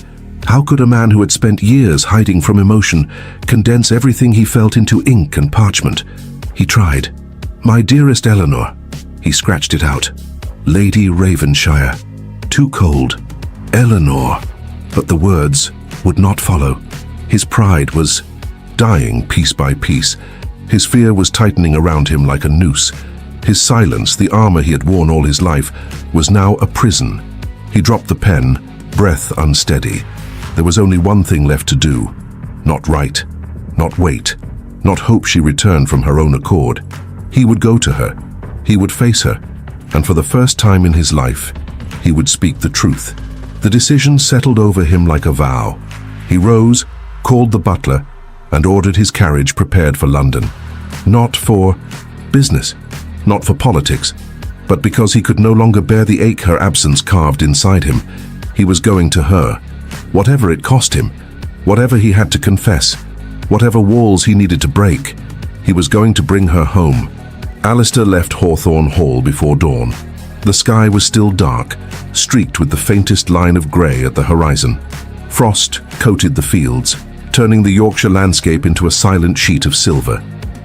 How could a man who had spent years hiding from emotion condense everything he felt into ink and parchment? He tried. "My dearest Eleanor." He scratched it out. "Lady Ravenshire." Too cold. Eleanor. But the words would not follow. His pride was dying piece by piece. His fear was tightening around him like a noose. His silence, the armor he had worn all his life, was now a prison. He dropped the pen, breath unsteady. There was only one thing left to do. Not write, not wait, not hope she returned from her own accord. He would go to her. He would face her. And for the first time in his life, he would speak the truth. The decision settled over him like a vow. He rose, called the butler, and ordered his carriage prepared for London. Not for business, not for politics, but because he could no longer bear the ache her absence carved inside him. He was going to her, whatever it cost him, whatever he had to confess, whatever walls he needed to break. He was going to bring her home. Alistair left Hawthorne Hall before dawn. The sky was still dark, streaked with the faintest line of grey at the horizon. Frost coated the fields, turning the Yorkshire landscape into a silent sheet of silver.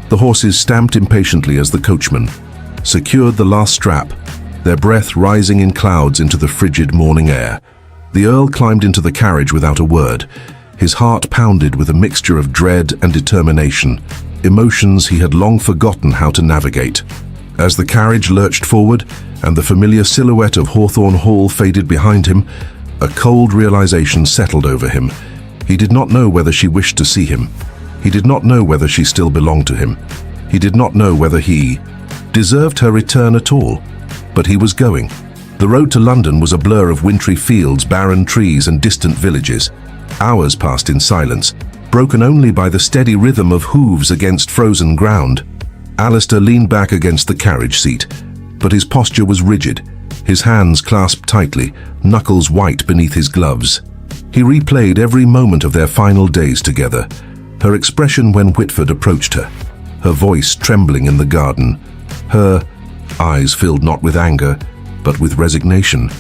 The horses stamped impatiently as the coachman secured the last strap, their breath rising in clouds into the frigid morning air. The Earl climbed into the carriage without a word. His heart pounded with a mixture of dread and determination, emotions he had long forgotten how to navigate. As the carriage lurched forward and the familiar silhouette of Hawthorne Hall faded behind him, a cold realization settled over him. He did not know whether she wished to see him. He did not know whether she still belonged to him. He did not know whether he deserved her return at all. But he was going. The road to London was a blur of wintry fields, barren trees, and distant villages. Hours passed in silence. broken only by the steady rhythm of hooves against frozen ground. Alistair leaned back against the carriage seat, but his posture was rigid, his hands clasped tightly, knuckles white beneath his gloves. He replayed every moment of their final days together, her expression when Whitford approached her voice trembling in the garden, her eyes filled not with anger, but with resignation,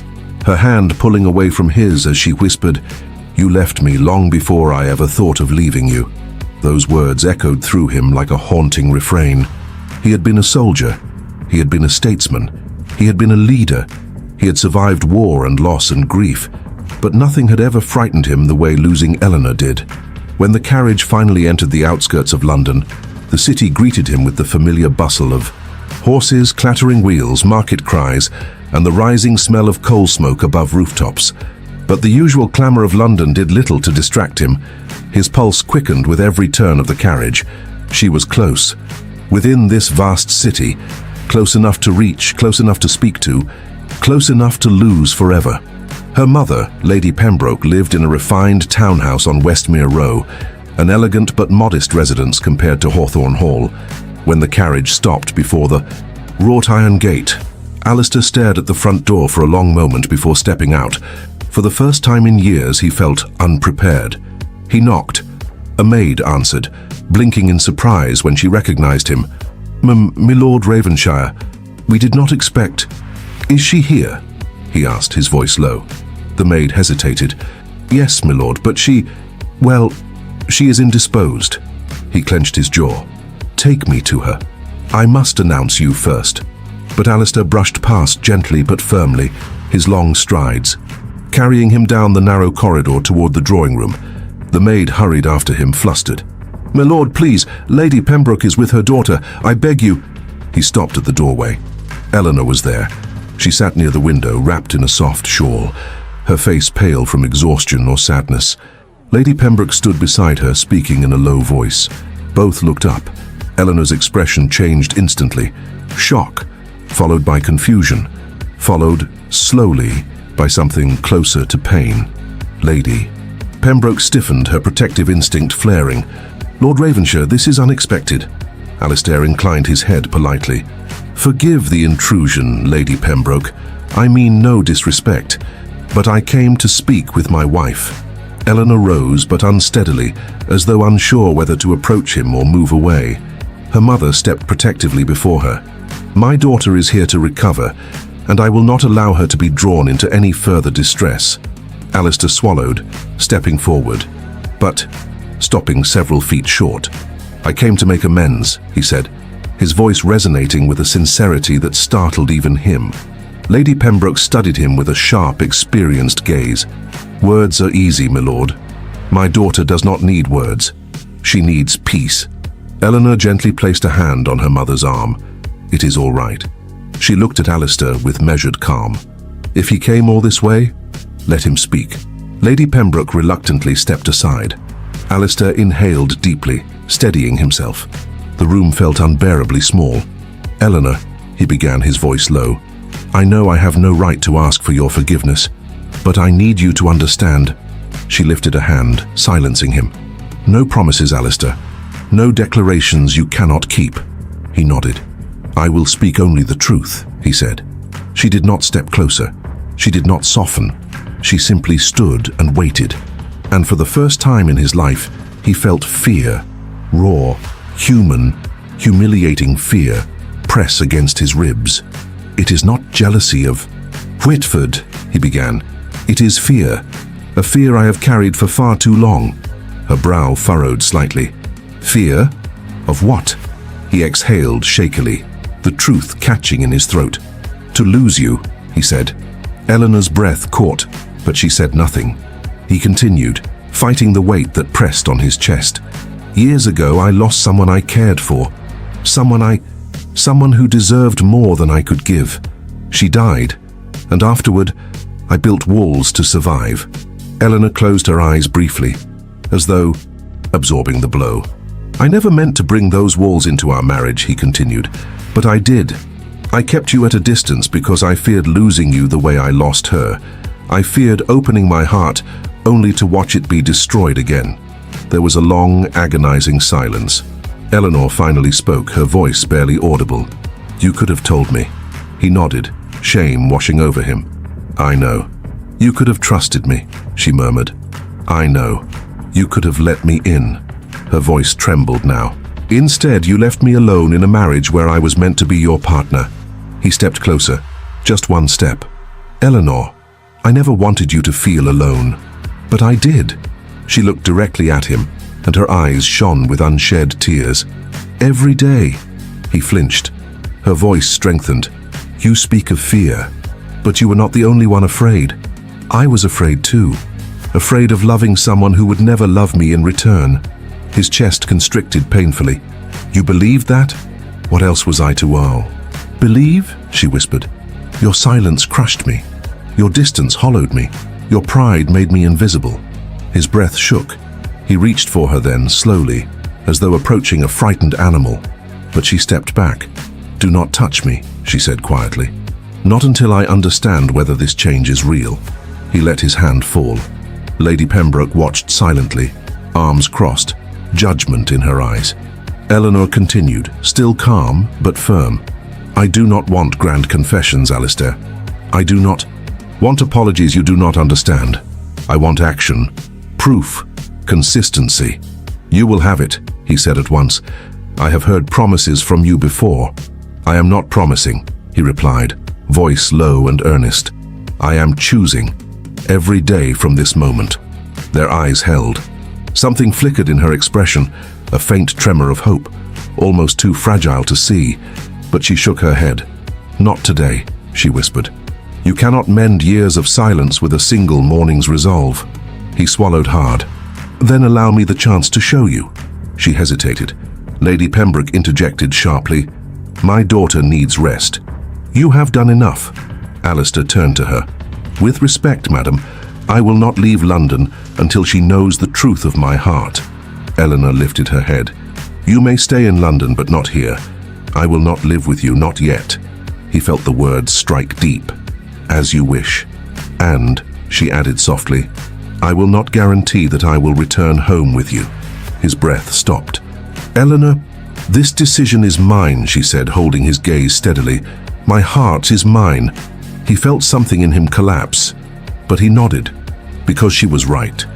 her hand pulling away from his as she whispered, "You left me long before I ever thought of leaving you." Those words echoed through him like a haunting refrain. He had been a soldier, he had been a statesman, he had been a leader, he had survived war and loss and grief, but nothing had ever frightened him the way losing Eleanor did. When the carriage finally entered the outskirts of London, the city greeted him with the familiar bustle of horses, clattering wheels, market cries, and the rising smell of coal smoke above rooftops. But the usual clamour of London did little to distract him. His pulse quickened with every turn of the carriage. She was close. Within this vast city, close enough to reach, close enough to speak to, close enough to lose forever. Her mother, Lady Pembroke, lived in a refined townhouse on Westmere Row, an elegant but modest residence compared to Hawthorne Hall. When the carriage stopped before the wrought iron gate, Alistair stared at the front door for a long moment before stepping out. For the first time in years, he felt unprepared. He knocked. A maid answered, blinking in surprise when she recognized him. "Milord Ravenshire, we did not expect—" "Is she here?" he asked, his voice low. The maid hesitated. "Yes, milord, but well, she is indisposed." He clenched his jaw. "Take me to her. I must announce you first." But Alistair brushed past gently but firmly, his long strides, carrying him down the narrow corridor toward the drawing room. The maid hurried after him, flustered. "Milord, please, Lady Pembroke is with her daughter. I beg you—" He stopped at the doorway. Eleanor was there. She sat near the window, wrapped in a soft shawl, her face pale from exhaustion or sadness. Lady Pembroke stood beside her, speaking in a low voice. Both looked up. Eleanor's expression changed instantly. Shock, followed by confusion, followed, slowly, by something closer to pain. "Lady." Pembroke stiffened, her protective instinct flaring. "Lord Ravenshire, this is unexpected." Alistair inclined his head politely. "Forgive the intrusion, Lady Pembroke. I mean no disrespect, but I came to speak with my wife." Eleanor rose, but unsteadily, as though unsure whether to approach him or move away. Her mother stepped protectively before her. "My daughter is here to recover, and I will not allow her to be drawn into any further distress." Alistair swallowed, stepping forward, but stopping several feet short. "I came to make amends," he said, his voice resonating with a sincerity that startled even him. Lady Pembroke studied him with a sharp, experienced gaze. "Words are easy, milord. My daughter does not need words. She needs peace." Eleanor gently placed a hand on her mother's arm. "It is all right." She looked at Alistair with measured calm. "If he came all this way, let him speak." Lady Pembroke reluctantly stepped aside. Alistair inhaled deeply, steadying himself. The room felt unbearably small. "Eleanor," he began, his voice low, "I know I have no right to ask for your forgiveness, but I need you to understand." She lifted a hand, silencing him. "No promises, Alistair. No declarations you cannot keep." He nodded. "I will speak only the truth," he said. She did not step closer. She did not soften. She simply stood and waited. And for the first time in his life, he felt fear, raw, human, humiliating fear, press against his ribs. "It is not jealousy of—" "Whitford," he began. "It is fear, a fear I have carried for far too long." Her brow furrowed slightly. "Fear? Of what?" He exhaled shakily, the truth catching in his throat. "To lose you," he said. Eleanor's breath caught, but she said nothing. He continued, fighting the weight that pressed on his chest. "Years ago, I lost someone I cared for. Someone who deserved more than I could give. She died, and afterward, I built walls to survive." Eleanor closed her eyes briefly, as though absorbing the blow. "I never meant to bring those walls into our marriage," he continued, "but I did. I kept you at a distance because I feared losing you the way I lost her. I feared opening my heart only to watch it be destroyed again." There was a long, agonizing silence. Eleanor finally spoke, her voice barely audible. "You could have told me." He nodded, shame washing over him. "I know. You could have trusted me," she murmured. "I know. You could have let me in." Her voice trembled now. "Instead, you left me alone in a marriage where I was meant to be your partner." He stepped closer, just one step. "Eleanor, I never wanted you to feel alone. But I did." She looked directly at him, and her eyes shone with unshed tears. "Every day." He flinched. Her voice strengthened. "You speak of fear, but you were not the only one afraid. I was afraid too. Afraid of loving someone who would never love me in return." His chest constricted painfully. "You believed that? What else was I to owe?" "Believe?" she whispered. "Your silence crushed me. Your distance hollowed me. Your pride made me invisible." His breath shook. He reached for her then, slowly, as though approaching a frightened animal. But she stepped back. "Do not touch me," she said quietly. "Not until I understand whether this change is real." He let his hand fall. Lady Pembroke watched silently, arms crossed, judgment in her eyes. Eleanor continued, still calm but firm. "I do not want grand confessions, Alistair. I do not want apologies you do not understand. I want action, proof, consistency." "You will have it," he said at once. "I have heard promises from you before." "I am not promising," he replied, voice low and earnest. "I am choosing, every day from this moment." Their eyes held. Something flickered in her expression, a faint tremor of hope, almost too fragile to see, but she shook her head. "Not today," she whispered. "You cannot mend years of silence with a single morning's resolve." He swallowed hard. "Then allow me the chance to show you." She hesitated. Lady Pembroke interjected sharply. "My daughter needs rest." "You have done enough." Alistair turned to her. "With respect, madam, I will not leave London until she knows the truth of my heart." Eleanor lifted her head. "You may stay in London, but not here. I will not live with you, not yet." He felt the words strike deep. "As you wish. And," she added softly, "I will not guarantee that I will return home with you." His breath stopped. "Eleanor, this decision is mine," she said, holding his gaze steadily. "My heart is mine." He felt something in him collapse, but he nodded. Because she was right.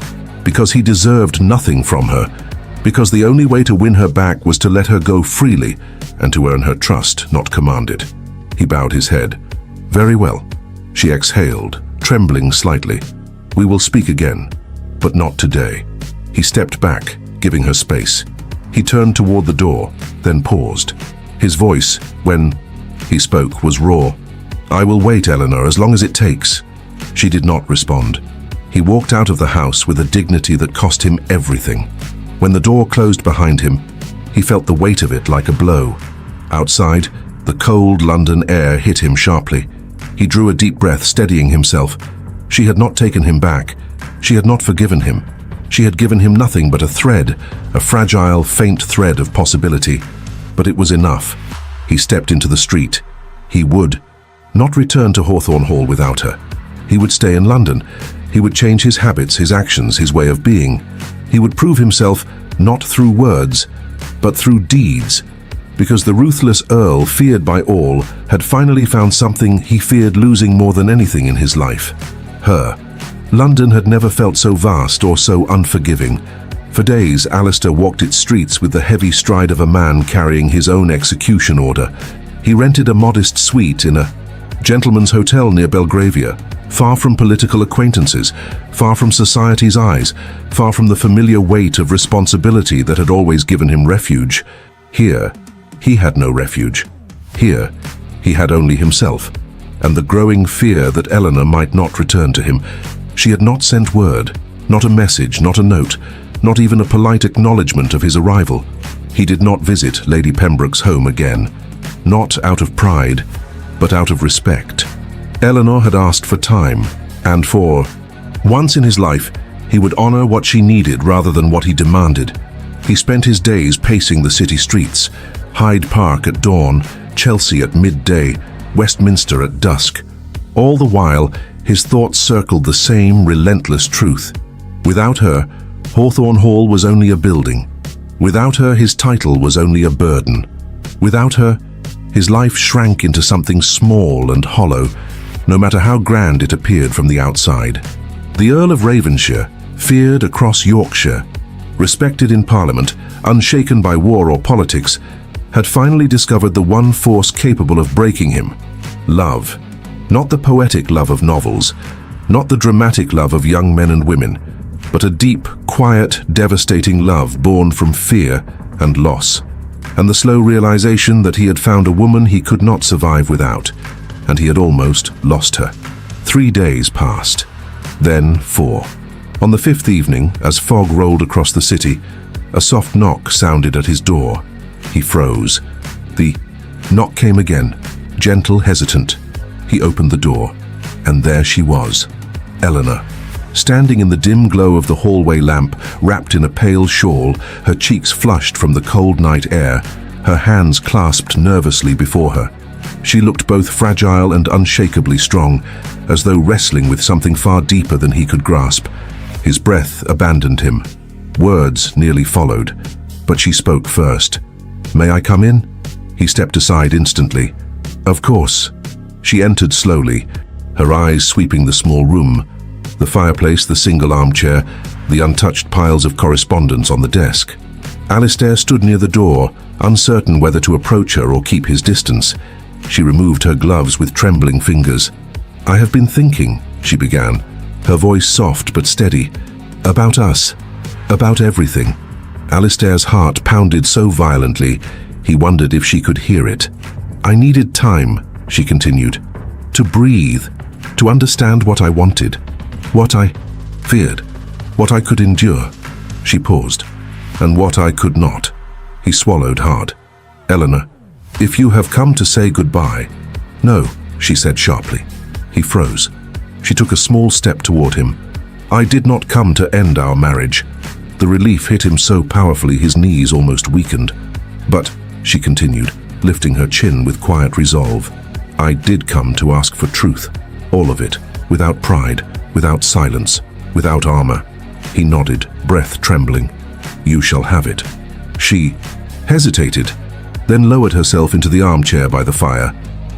Because he deserved nothing from her. Because the only way to win her back was to let her go freely and to earn her trust, not command it. He bowed his head. "Very well." She exhaled, trembling slightly. "We will speak again, but not today." He stepped back, giving her space. He turned toward the door, then paused. His voice, when he spoke, was raw. "I will wait, Eleanor, as long as it takes." She did not respond. He walked out of the house with a dignity that cost him everything. When the door closed behind him, he felt the weight of it like a blow. Outside, the cold London air hit him sharply. He drew a deep breath, steadying himself. She had not taken him back. She had not forgiven him. She had given him nothing but a thread, a fragile, faint thread of possibility. But it was enough. He stepped into the street. He would not return to Hawthorne Hall without her. He would stay in London. He would change his habits, his actions, his way of being. He would prove himself not through words, but through deeds. Because the Ruthless Earl, feared by all, had finally found something he feared losing more than anything in his life. Her. London had never felt so vast or so unforgiving. For days, Alistair walked its streets with the heavy stride of a man carrying his own execution order. He rented a modest suite in a gentleman's hotel near Belgravia, far from political acquaintances, far from society's eyes, far from the familiar weight of responsibility that had always given him refuge. Here, he had no refuge. Here, he had only himself, and the growing fear that Eleanor might not return to him. She had not sent word, not a message, not a note, not even a polite acknowledgement of his arrival. He did not visit Lady Pembroke's home again, not out of pride, but out of respect. Eleanor had asked for time, and for once in his life, he would honor what she needed rather than what he demanded. He spent his days pacing the city streets, Hyde Park at dawn, Chelsea at midday, Westminster at dusk. All the while, his thoughts circled the same relentless truth. Without her, Hawthorne Hall was only a building. Without her, his title was only a burden. Without her, his life shrank into something small and hollow, no matter how grand it appeared from the outside. The Earl of Ravensshire, feared across Yorkshire, respected in Parliament, unshaken by war or politics, had finally discovered the one force capable of breaking him: love. Not the poetic love of novels, not the dramatic love of young men and women, but a deep, quiet, devastating love born from fear and loss, and the slow realization that he had found a woman he could not survive without, and he had almost lost her. 3 days passed, then 4. On the 5th evening, as fog rolled across the city, a soft knock sounded at his door. He froze. The knock came again, gentle, hesitant. He opened the door, and there she was, Eleanor, standing in the dim glow of the hallway lamp, wrapped in a pale shawl, her cheeks flushed from the cold night air, her hands clasped nervously before her. She looked both fragile and unshakably strong, as though wrestling with something far deeper than he could grasp. His breath abandoned him. Words nearly followed, but she spoke first. "May I come in?" He stepped aside instantly. "Of course." She entered slowly, her eyes sweeping the small room, the fireplace, the single armchair, the untouched piles of correspondence on the desk. Alistair stood near the door, uncertain whether to approach her or keep his distance. She removed her gloves with trembling fingers. "I have been thinking," she began, her voice soft but steady, "about us, about everything." Alistair's heart pounded so violently, he wondered if she could hear it. "I needed time," she continued, "to breathe, to understand what I wanted, what I feared, what I could endure." She paused. "And what I could not." He swallowed hard. "Eleanor, if you have come to say goodbye—" "No," she said sharply. He froze. She took a small step toward him. "I did not come to end our marriage." The relief hit him so powerfully his knees almost weakened. "But," she continued, lifting her chin with quiet resolve, "I did come to ask for truth, all of it, without pride, without silence, without armor." He nodded, breath trembling. "You shall have it." She hesitated, then lowered herself into the armchair by the fire.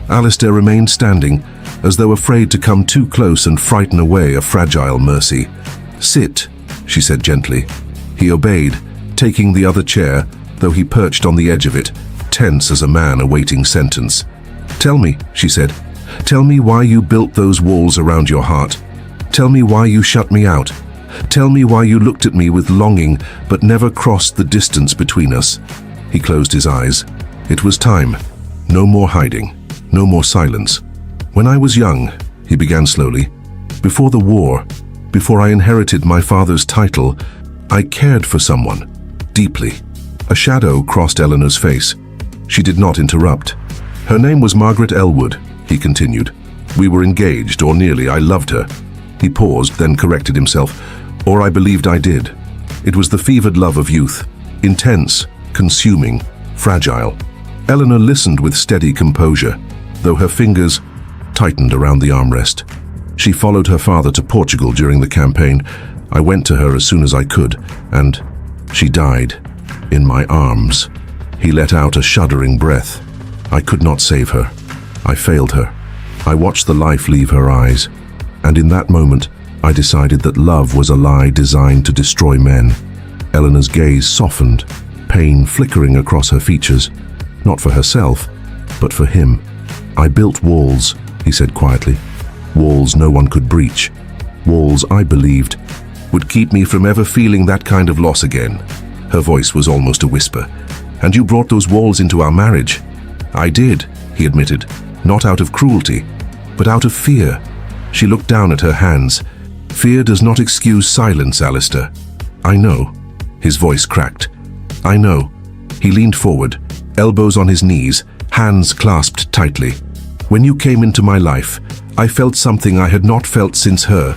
Alistair remained standing, as though afraid to come too close and frighten away a fragile mercy. "Sit," she said gently. He obeyed, taking the other chair, though he perched on the edge of it, tense as a man awaiting sentence. "Tell me," she said, "tell me why you built those walls around your heart. Tell me why you shut me out. Tell me why you looked at me with longing but never crossed the distance between us." He closed his eyes. It was time. No more hiding. No more silence. "When I was young," he began slowly, "before the war, before I inherited my father's title, I cared for someone, deeply." A shadow crossed Eleanor's face. She did not interrupt. "Her name was Margaret Elwood," he continued. "We were engaged, or nearly. I loved her." He paused, then corrected himself. "Or I believed I did." It was the fevered love of youth, intense, consuming, fragile. Eleanor listened with steady composure, though her fingers tightened around the armrest. She followed her father to Portugal during the campaign. I went to her as soon as I could, and she died in my arms. He let out a shuddering breath. I could not save her. I failed her. I watched the life leave her eyes, and in that moment, I decided that love was a lie designed to destroy men. Eleanor's gaze softened, pain flickering across her features, not for herself, but for him. "I built walls," he said quietly. "Walls no one could breach. Walls I believed would keep me from ever feeling that kind of loss again." Her voice was almost a whisper. "And you brought those walls into our marriage." "I did," he admitted, "not out of cruelty, but out of fear." She looked down at her hands. "Fear does not excuse silence, Alistair." "I know." His voice cracked. "I know." He leaned forward, elbows on his knees, hands clasped tightly. "When you came into my life, I felt something I had not felt since her,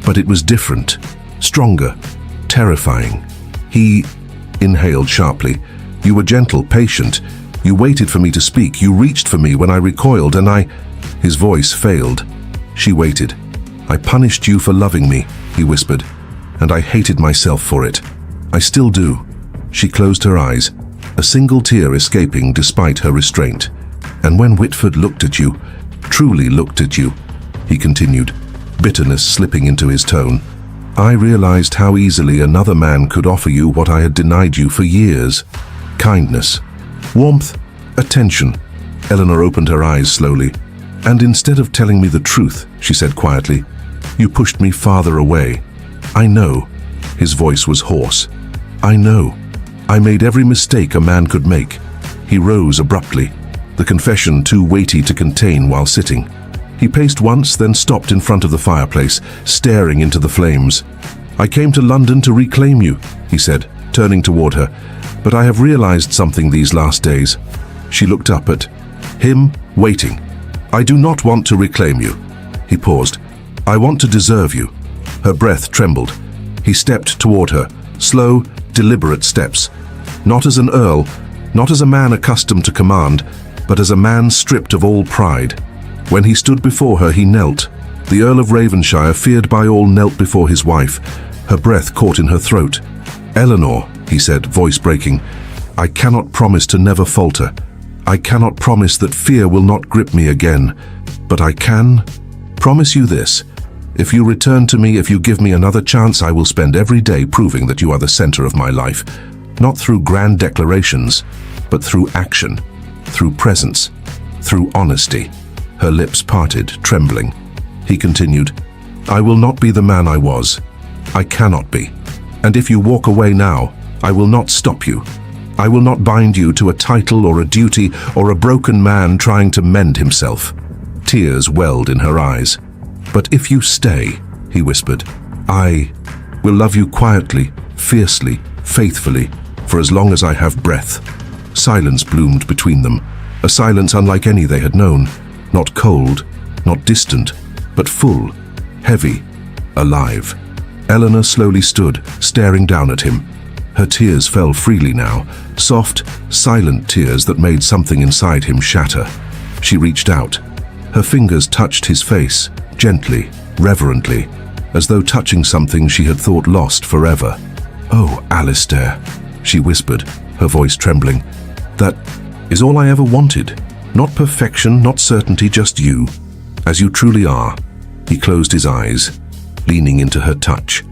but it was different, stronger, terrifying." He inhaled sharply. "You were gentle, patient. You waited for me to speak. You reached for me when I recoiled, and I—" His voice failed. She waited. "I punished you for loving me," he whispered. and I hated myself for it. I still do. She closed her eyes, a single tear escaping despite her restraint. And when Whitford looked at you, truly looked at you, he continued, bitterness slipping into his tone, I realized how easily another man could offer you what I had denied you for years. Kindness, warmth, attention. Eleanor opened her eyes slowly. And instead of telling me the truth, she said quietly, you pushed me farther away. I know. His voice was hoarse. I know. I made every mistake a man could make. He rose abruptly, the confession too weighty to contain while sitting. He paced once, then stopped in front of the fireplace, staring into the flames. I came to London to reclaim you, he said, turning toward her, but I have realized something these last days. She looked up at him, waiting. I do not want to reclaim you. He paused. I want to deserve you. Her breath trembled. He stepped toward her, slow, deliberate steps. Not as an earl, not as a man accustomed to command, but as a man stripped of all pride. When he stood before her, he knelt. The Earl of Ravenshire, feared by all, knelt before his wife. Her breath caught in her throat. Eleanor, he said, voice breaking, I cannot promise to never falter. I cannot promise that fear will not grip me again. But I can promise you this. If you return to me, if you give me another chance, I will spend every day proving that you are the center of my life. Not through grand declarations, but through action, through presence, through honesty. Her lips parted, trembling. He continued, I will not be the man I was. I cannot be. And if you walk away now, I will not stop you. I will not bind you to a title or a duty or a broken man trying to mend himself. Tears welled in her eyes. But if you stay, he whispered, I will love you quietly, fiercely, faithfully, for as long as I have breath. Silence bloomed between them, a silence unlike any they had known. Not cold, not distant, but full, heavy, alive. Eleanor slowly stood, staring down at him. Her tears fell freely now, soft, silent tears that made something inside him shatter. She reached out. Her fingers touched his face, gently, reverently, as though touching something she had thought lost forever. Oh, Alistair, she whispered, her voice trembling. That is all I ever wanted. Not perfection, not certainty, just you, as you truly are. He closed his eyes, leaning into her touch.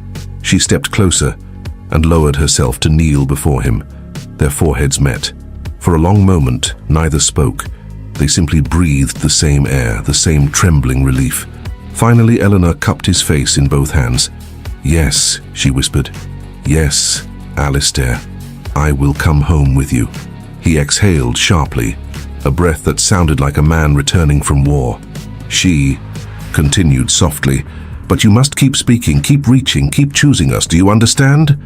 She stepped closer and lowered herself to kneel before him. Their foreheads met. For a long moment, neither spoke. They simply breathed the same air, the same trembling relief. Finally, Eleanor cupped his face in both hands. Yes, she whispered. Yes, Alistair, I will come home with you. He exhaled sharply, a breath that sounded like a man returning from war. She continued softly, but you must keep speaking, keep reaching, keep choosing us, do you understand?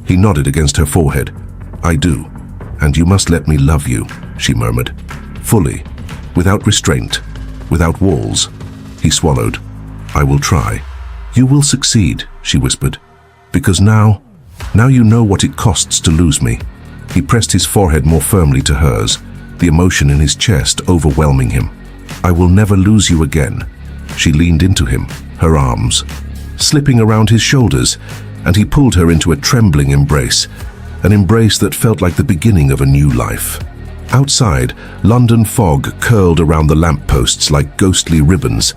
He nodded against her forehead. I do, and you must let me love you, she murmured, fully, without restraint, without walls. He swallowed. I will try. You will succeed, she whispered, because now you know what it costs to lose me. He pressed his forehead more firmly to hers, the emotion in his chest overwhelming him. I will never lose you again. She leaned into him, her arms slipping around his shoulders, and he pulled her into a trembling embrace, an embrace that felt like the beginning of a new life. Outside, London fog curled around the lampposts like ghostly ribbons.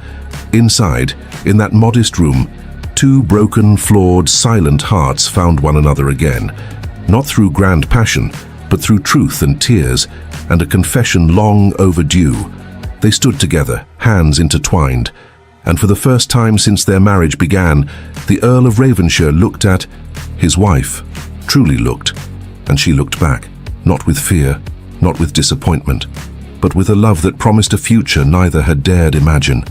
Inside, in that modest room, two broken, flawed, silent hearts found one another again, not through grand passion, but through truth and tears, and a confession long overdue. They stood together, hands intertwined, and for the first time since their marriage began, the Earl of Ravenshire looked at his wife, truly looked, and she looked back, not with fear, not with disappointment, but with a love that promised a future neither had dared imagine.